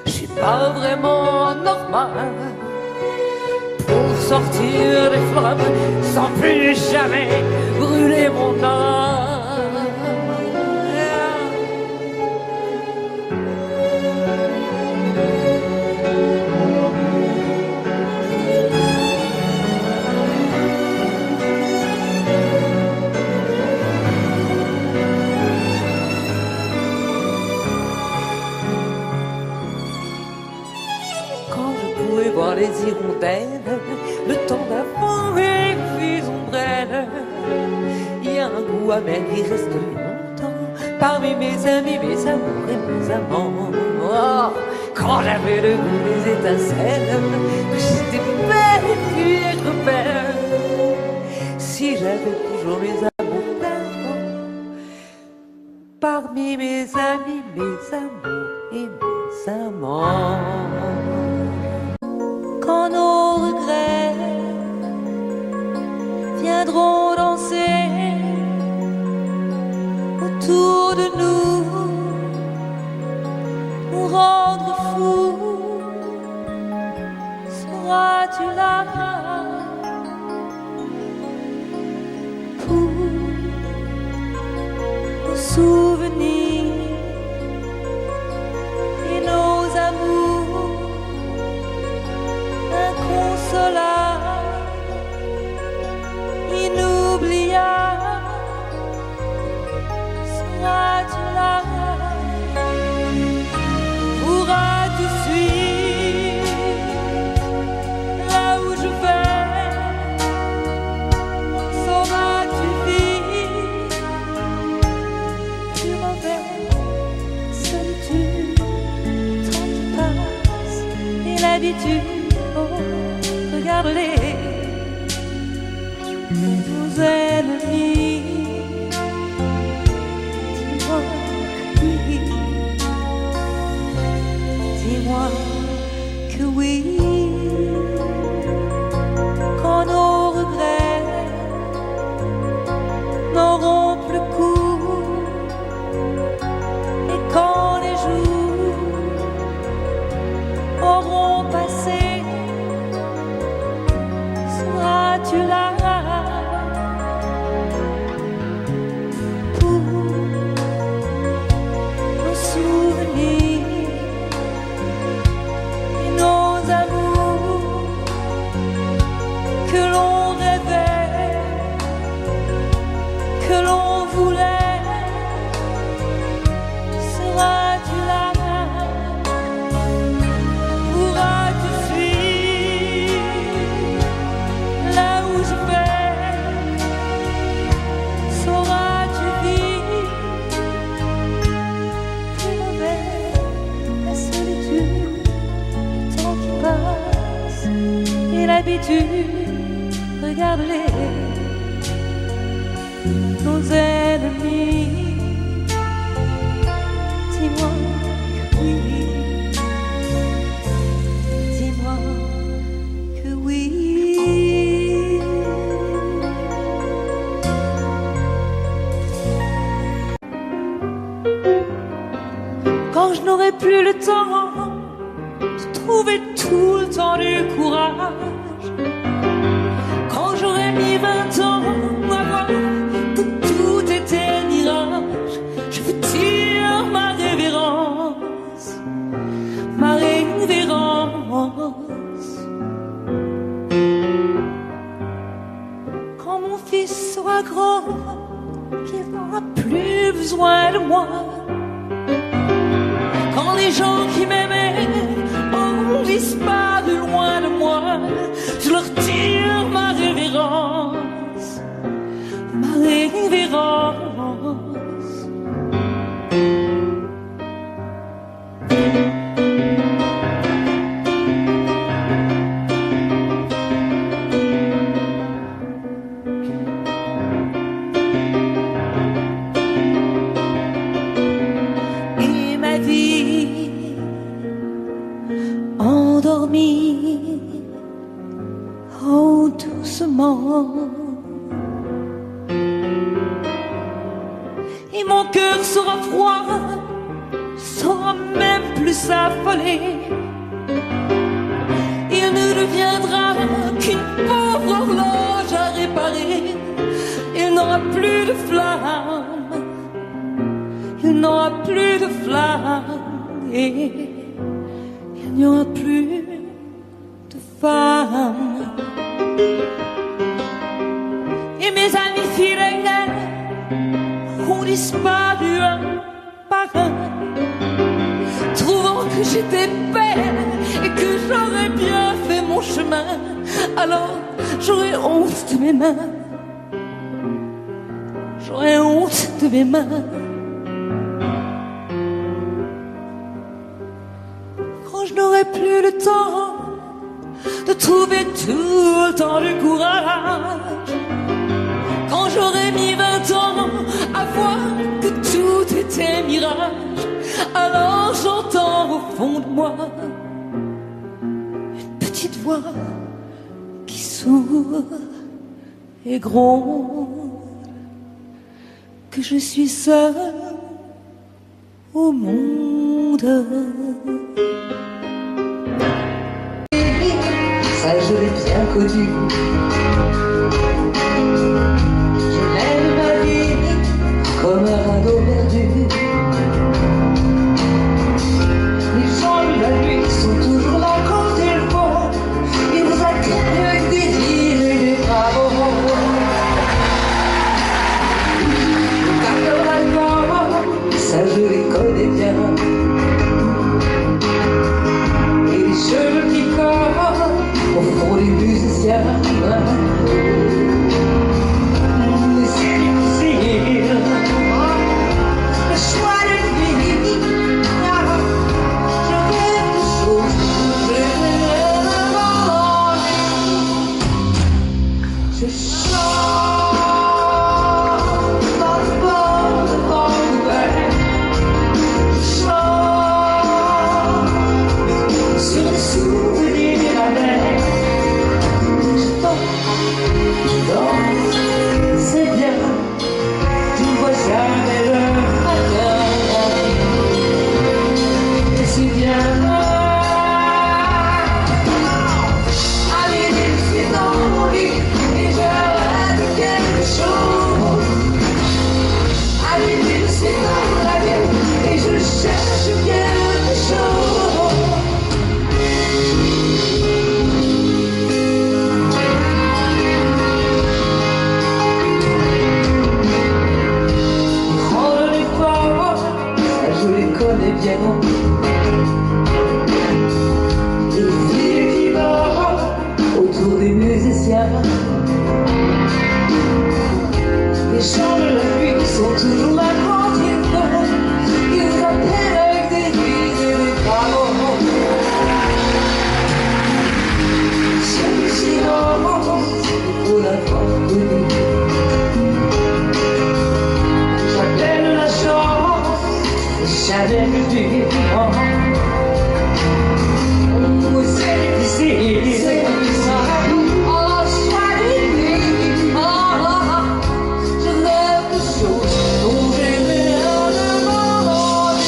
[SPEAKER 3] je suis pas vraiment normal pour sortir des flammes sans plus jamais brûler mon âme. Voir les hirondelles, le temps d'avant et puis ombrelles. Il y a un goût amer qui reste longtemps parmi mes amis, mes amours et mes amants. Oh, quand j'avais le goût des étincelles, que j'étais belle et puis rebelle. Si j'avais toujours mes amours d'avant parmi mes amis, mes amours et mes amants.
[SPEAKER 2] Quand nos regrets viendront danser autour de nous, nous rendre fous, seras-tu là pour nos souvenirs et nos amours inconsolables, inoubliables? Seras-tu là? Pourras-tu suivre là où je vais? Sauras-tu vivre plus mauvaise solitude? Tant qui passe et l'habitude. Regarde-les, nos ennemis. Dis-moi que oui, dis-moi que oui. Quand nos regrets n'auront plus cours et quand les jours auront passé, seras-tu là pour nos souvenirs et nos amours que l'on rêvait, que l'on voulait? Seras-tu là? Pourras-tu suivre là où je vais? Sauras-tu vivre plus mauvaise la solitude, le temps qui passe et l'habitude? Regarde-les, nos ennemis. Dis-moi que oui, dis-moi que oui. n'aurai plus le temps de trouver tout le temps du courage, quand j'aurai mis 20 ans à voir que tout était mirage, je vous tire ma révérence, ma révérence. Quand mon fils sera grand, qu'il n'aura plus besoin de moi, quand les gens qui m'aimaient auront disparu loin de moi, je leur tire ma révérence, ma révérence. Et ma vie endormie, oh doucement, et mon cœur sera froid, sera même plus affolé. Il ne deviendra qu'une pauvre horloge à réparer. Il n'aura plus de flamme, il n'aura plus de flamme, et il n'y aura plus de femme. Et mes amis fidèles ont disparu un par un, trouvant que j'étais belle et que j'aurais bien fait mon chemin. Alors j'aurais honte de mes mains, j'aurais honte de mes mains. Quand je n'aurai plus le temps de trouver tout le temps du courage, quand j'aurai mis 20 ans à voir que tout était mirage, alors j'entends au fond de moi une petite voix qui sourd et gronde que je suis seule au monde.
[SPEAKER 4] Ça je l'ai bien connu. Je mène ma vie comme un radeau perdu. Les gens de la nuit sont toujours là quand ils vont. Ils nous accueillent avec des rires et des bravos. Les cartes allemands, ça je les connais bien. Et les cheveux qui corrent au fond des musiciens. C'est difficile, le choix de vie. Je rêve de choses que je chante dans le bord de Vancouver. Je chante sur les souvenirs de la mer. C'est bien, tu ne vois jamais le matin. Et c'est bien. Allez, je suis dans mon lit et je rêve de quelque chose. Allez, je suis dans la vie et je cherche quelque chose. Bien. Les filles qui volent autour des musiciens. Les gens de la nuit sont toujours là quand ils vont. Ils nous appellent avec des rires et des bravos. J'ai le silence pour la fois connue. J'appelle la chance, jamais le vivant. Oh, c'est difficile. Oh, sois divine. Oh, je rêve de choses dont j'ai rien demandé.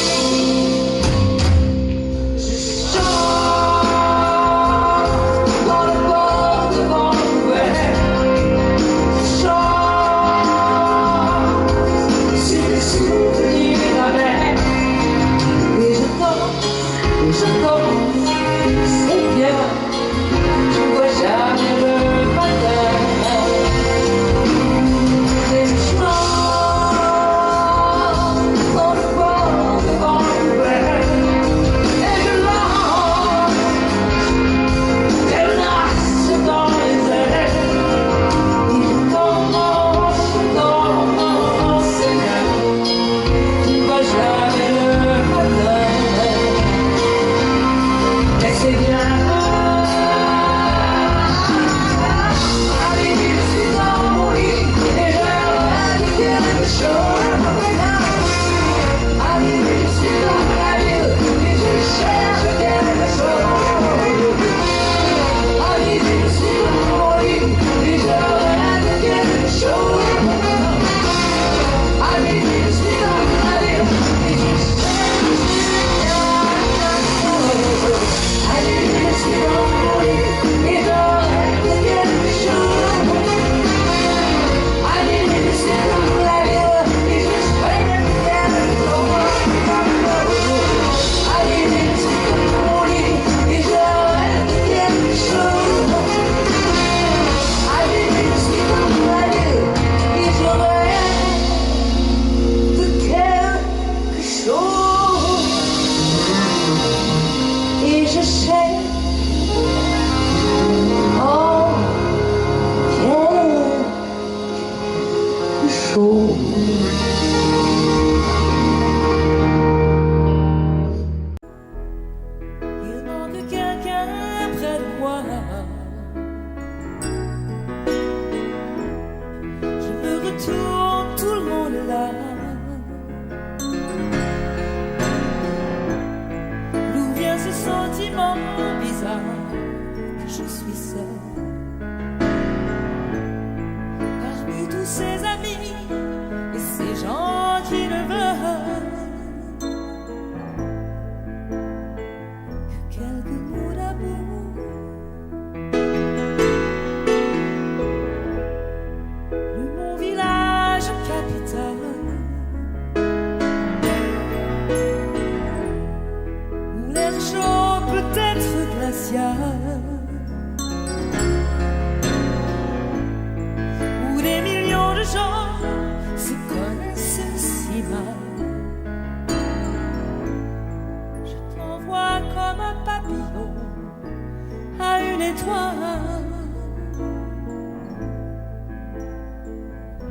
[SPEAKER 2] étoile.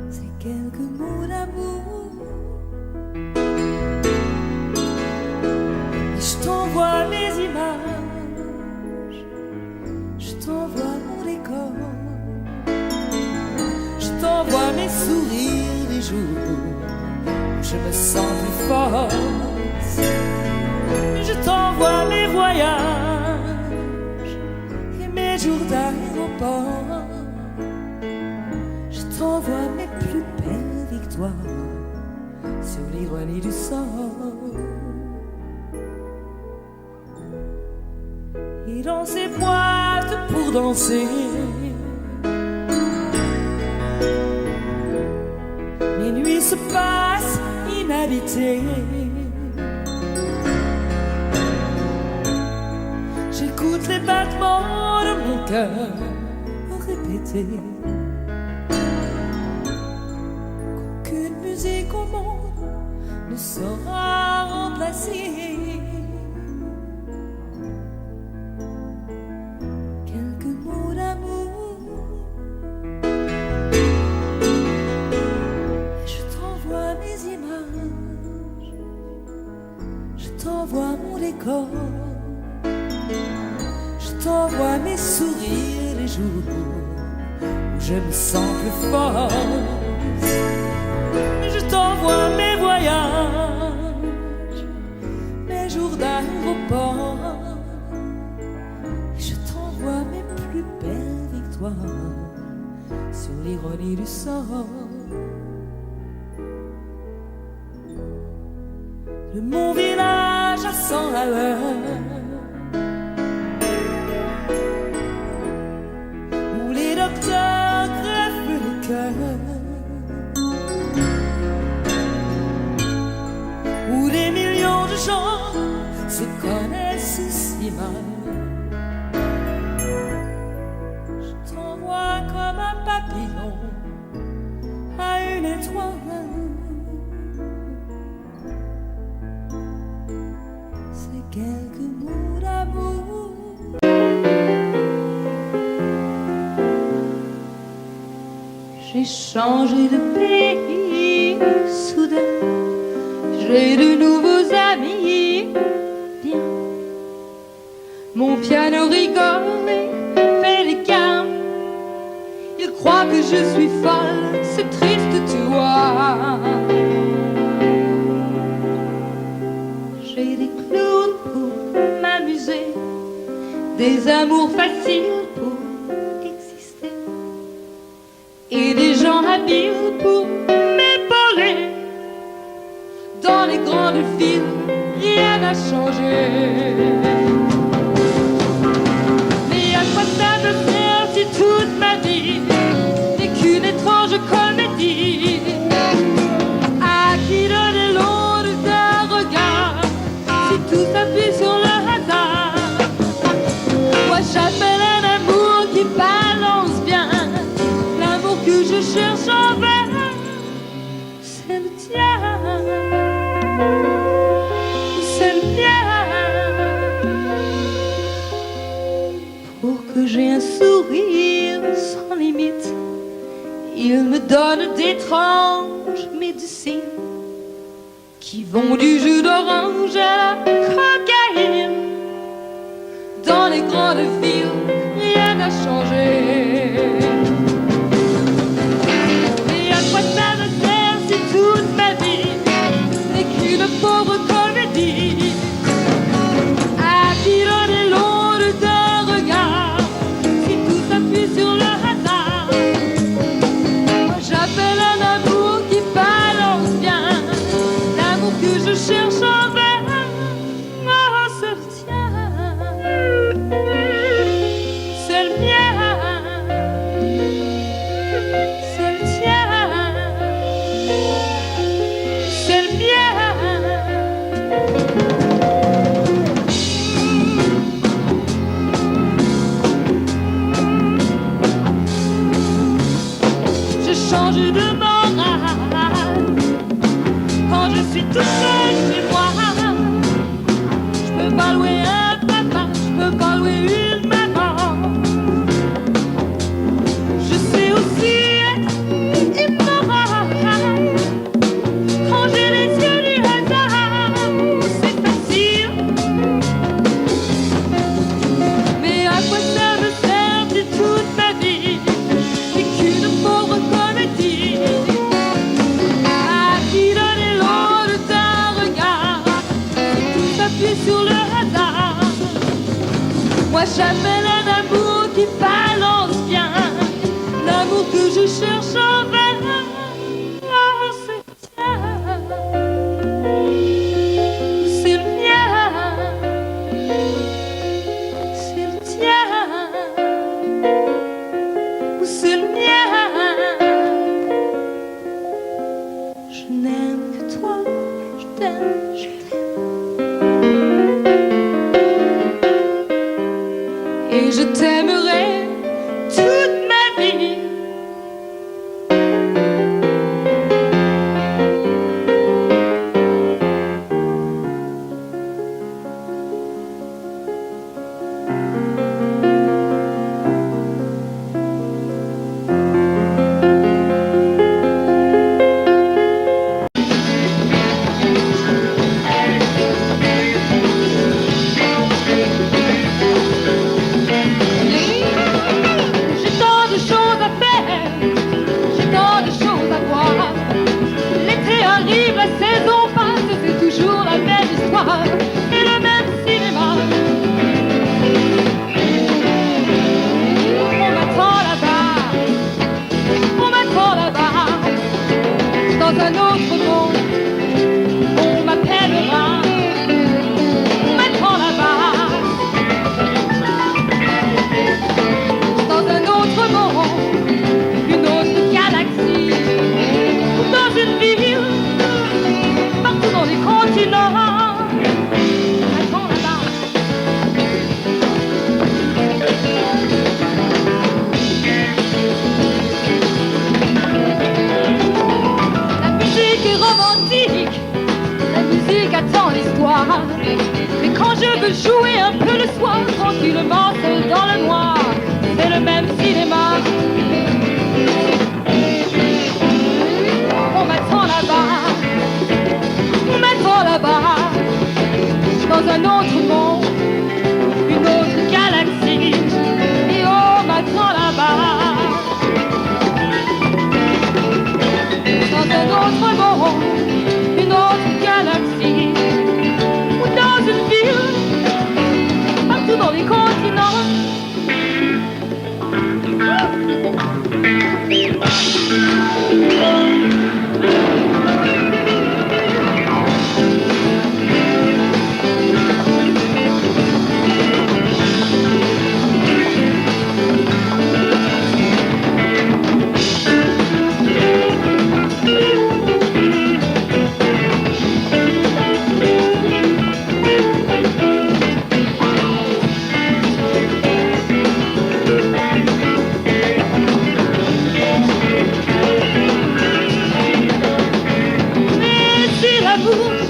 [SPEAKER 2] C'est quelques mots d'amour. Et je t'envoie mes images, je t'envoie mon décor, je t'envoie mes sourires des jours où je me sens plus forte. Je t'envoie mes voyages et mes jours d'aéroport. Je t'envoie mes plus belles victoires sur l'ironie du sort. Et dans ces boîtes pour danser, mes nuits se passent inhabitées. J'écoute les battements de mon cœur répéter. Qu'aucune musique au monde ne saura remplacer quelques mots d'amour. Et je t'envoie mes images, je t'envoie mon décor, je t'envoie mes sourires les jours où je me sens plus forte. Je t'envoie mes voyages, mes jours d'aéroport. Je t'envoie mes plus belles victoires sur l'ironie du sort. De mon village à 100 à l'heure, docteur greffe le cœur, où des millions de gens se connaissent si mal. Je t'envoie comme un papillon à une étoile. C'est quelques mots d'amour. J'ai changé de pays soudain, j'ai de nouveaux amis, bien. Mon piano rigole et fait des gammes. Il croit que je suis folle, c'est triste tu vois. J'ai des clowns pour m'amuser, des amours faciles pour exister, et des gens habiles pour m'épauler. Dans les grandes villes, rien n'a changé. Mais à quoi ça me sert si toute ma vie n'est qu'une étrange comédie? À qui donner l'onde d'un regard si tout s'appuie sur le hasard? Moi j'appelle un amour qui balance bien, que je cherche en vain, c'est le tien, c'est le mien. Pour que j'ai un sourire sans limite, il me donne d'étranges médecines qui vont du jus d'orange à la cocaïne. Dans les grandes villes, rien n'a changé. Toute ma vie n'est qu'une pauvre comédie. À qui donner l'onde d'un regard si tout s'appuie sur le hasard? Moi j'appelle un amour qui balance bien, l'amour que je cherche en vain. Oh, c'est le tien, c'est le mien, c'est le tien. Je change de morale quand je suis toute seule chez moi. Je peux pas louer un papa, je peux pas louer une maman. m'appuie sur le hasard. Moi j'appelle un amour qui balance bien, l'amour que je cherche en vain. C'est le tien, c'est le mien, c'est le tien, ou c'est le mien. Je n'aime que toi, je t'aime, je t'aime. Et je t'aimerai toute ma vie. J'ai tant de choses à faire, j'ai tant de choses à voir. L'été arrive, la saison passe, c'est toujours la même histoire et le même cinéma. On m'attend là-bas, on m'attend là-bas. Dans un autre monde, on m'appellera. On m'attend là-bas. Dans un autre monde, une autre galaxie, dans une ville, partout dans les continents. Attends là-bas. La musique est romantique, la musique attend l'histoire. Mais quand je veux jouer un peu le soir, tranquillement, seul dans le noir, c'est le même cinéma. On m'attend là-bas, on m'attend là-bas. Dans un autre monde, une autre galaxie, et on m'attend là-bas. Dans un autre monde, une autre galaxie, ou dans une ville, partout dans les continents.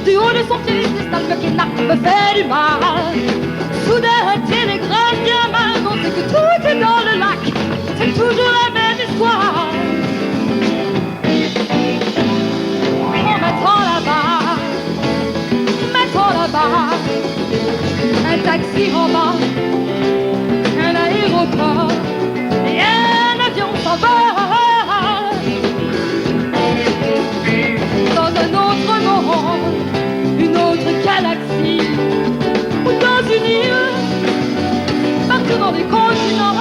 [SPEAKER 2] Du haut de son piédestal me kidnappe, me fait du mal. Soudain un télégramme vient m'annoncer que tout est dans le lac. C'est toujours la même histoire. On m'attend là-bas, on m'attend là-bas. Un taxi en bas, un aéroport et un avion s'en va. Dans un autre monde, une autre galaxie, ou dans une île, partout dans les continents.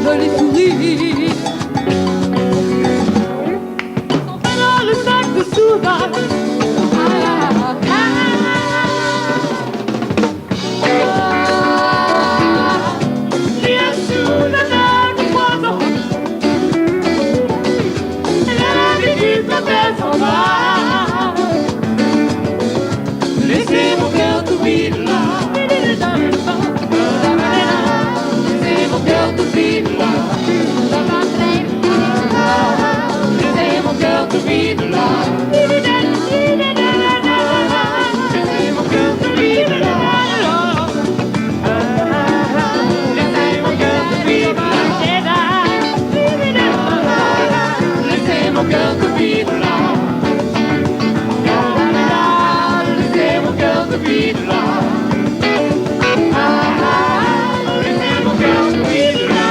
[SPEAKER 2] joli sourire. On fait dans le sac de souverain.
[SPEAKER 1] Laissez mon cœur tout vide là. Laissez mon cœur tout vide là. Laissez mon cœur tout vide là. Laissez mon cœur tout vide là. Laissez mon cœur tout vide là. Laissez mon cœur tout vide là. Vide là. Laissez mon cœur se vide là.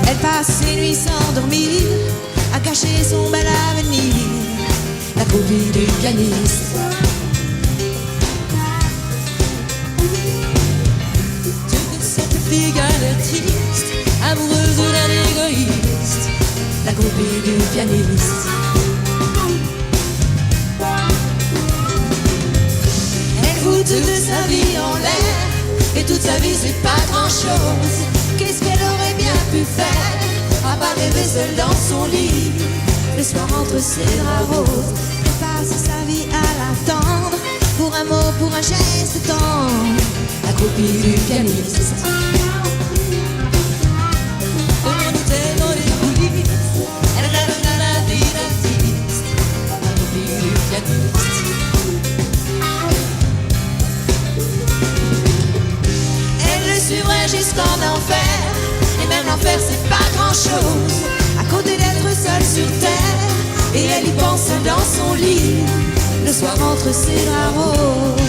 [SPEAKER 5] Elle passe ses nuits sans dormir, à cacher son bel avenir, la copie du pianiste. Cette fille galériste, amoureuse d'un égoïste, la copie du pianiste. Elle fout toute sa vie en l'air, et toute sa vie c'est pas grand chose. Qu'est-ce qu'elle aurait bien pu faire, à part rêver seule dans son lit, le soir entre ses draps roses. Elle passe sa vie à l'attendre, pour un mot, pour un geste tendre, la copie du pianiste. Elle le suivrait jusqu'en enfer, et même l'enfer c'est pas grand chose, à côté d'être seule sur terre, et elle y pense dans son lit, le soir entre ses draps roses.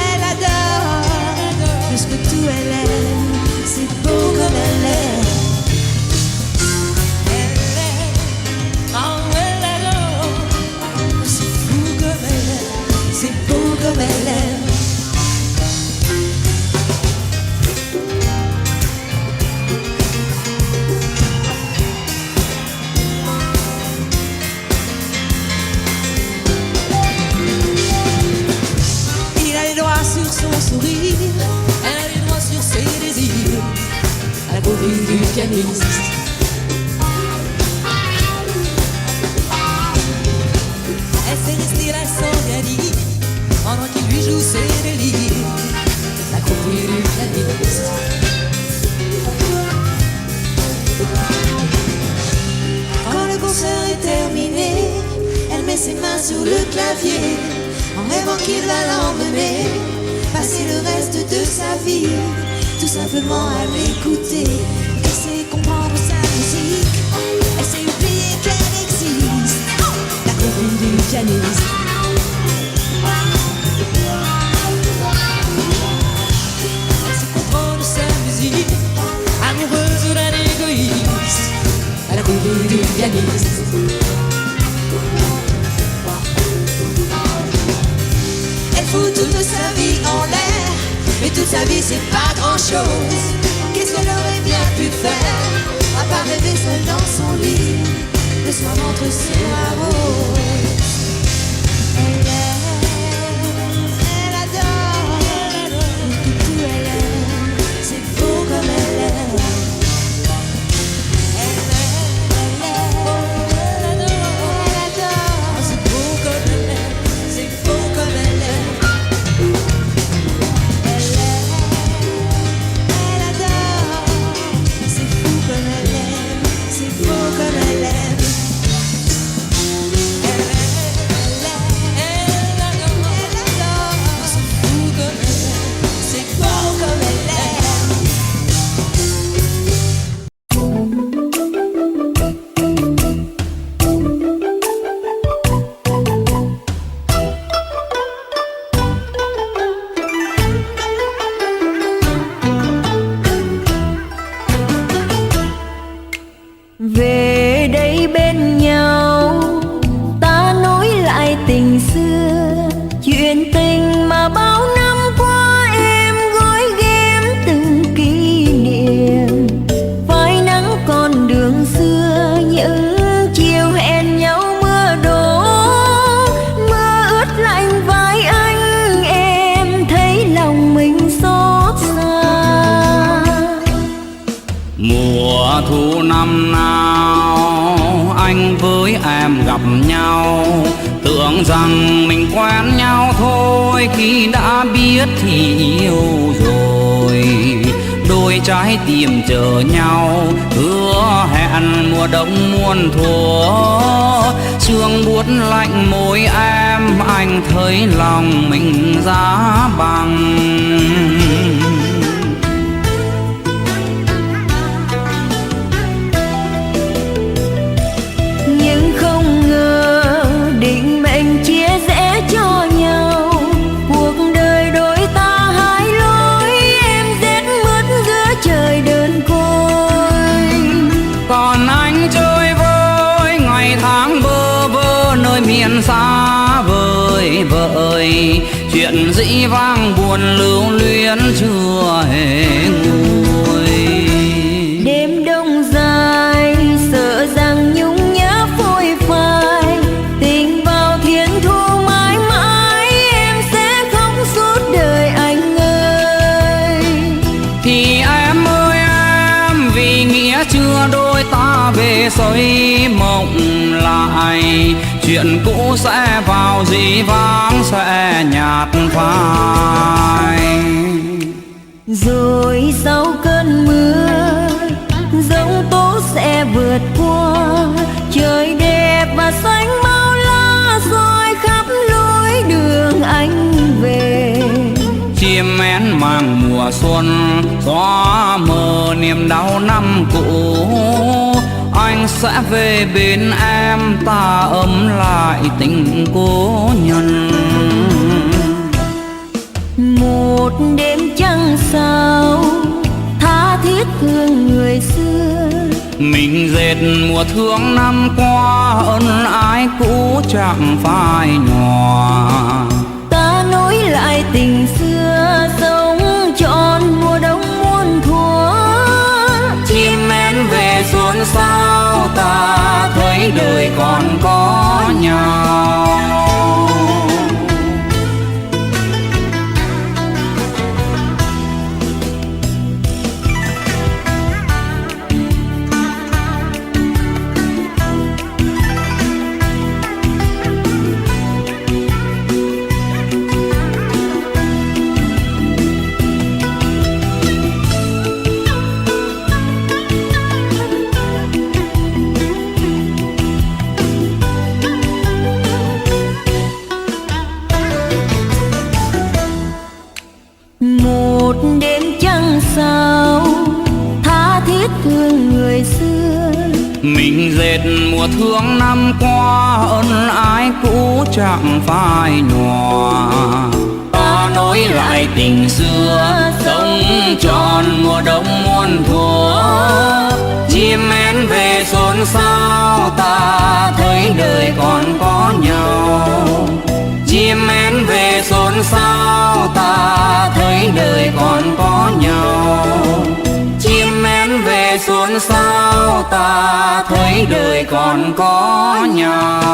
[SPEAKER 5] Elle adore, plus que tout elle aime, c'est beau comme elle est. C'est beau comme elle aime. Il a les doigts sur son sourire, elle a les doigts sur ses désirs, la copie du pianiste. Elle s'est restée là sans rien dire, pendant qu'il lui joue ses délires, la copie du pianiste. Quand le concert est terminé, elle met ses mains sur le clavier, en rêvant qu'il va l'emmener, passer le reste de sa vie, tout simplement à l'écouter. Elle sait comprendre sa musique, elle sait oublier qu'elle existe, la copie du pianiste. Amoureuse d'un égoïste, à la copie du pianiste. Elle fout toute sa vie en l'air, mais toute sa vie c'est pas grand chose. Qu'est-ce qu'elle aurait bien pu faire, à part rêver seule dans son lit, le soir entre ses draps roses. Elle adore, tout elle aime, c'est beau comme elle aime. Elle adore, c'est beau comme elle aime, c'est beau comme elle aime. Elle adore, c'est fou comme elle aime, c'est beau comme
[SPEAKER 2] bên nhau, ta nối lại tình xưa, chuyện tình mà bao năm qua em gói ghém từng kỷ niệm. Phai nắng con đường xưa, những chiều hẹn nhau mưa đổ, mưa ướt lạnh vai anh, em thấy lòng mình xót xa.
[SPEAKER 7] Mùa thu năm nào anh với em gặp nhau, tưởng rằng mình quen nhau thôi, khi đã biết thì yêu rồi. Đôi trái tim chờ nhau, hứa hẹn mùa đông muôn thuở. Sương buốt lạnh môi em, anh thấy lòng mình giá băng.
[SPEAKER 2] Nhưng không ngờ định mệnh chia rẽ cho nhau, cuộc đời đôi ta hai lối, em rét mướt giữa trời đơn côi.
[SPEAKER 7] Còn anh chơi vơi ngày tháng bơ vơ nơi miền xa vời vợi, chuyện dĩ vang buồn lưu luyến chưa hề nguôi.
[SPEAKER 2] Đêm đông dài sợ rằng nhung nhớ phôi phai, tình vào thiên thu mãi mãi, em sẽ khóc suốt đời anh ơi.
[SPEAKER 7] Thì em ơi em, vì nghĩa chưa đôi ta về xây mộng lại, chuyện cũ sẽ vào dĩ vãng sẽ nhạt phai.
[SPEAKER 2] Rồi sau cơn mưa, giông tố sẽ vượt qua, trời đẹp và xanh bao la roi khắp lối đường anh về.
[SPEAKER 7] Chim én mang mùa xuân, xóa mờ niềm đau năm cũ, anh sẽ về bên em, ta ấm lại tình cố nhân.
[SPEAKER 2] Một đêm trăng sao, tha thiết thương người xưa,
[SPEAKER 7] mình dệt mùa thương năm qua, ân ái cũ chẳng phai nhòa.
[SPEAKER 2] ta nối lại tình xưa, sống trọn mùa đông muôn thuở.
[SPEAKER 7] Chim én về xuân sao, ta thấy đời còn có nhau.
[SPEAKER 2] Một đêm trăng sao, tha thiết thương người xưa,
[SPEAKER 7] mình dệt mùa thương năm qua, ân ái cũ chẳng phai nhòa. Ta nối lại tình xưa, sống tròn mùa đông muôn thuở. Chim én về xuân sao, ta thấy đời còn có nhau. Chim én về xuân sao, ta thấy đời còn có nhau. Chim én về xuân sao, ta thấy đời còn có nhau.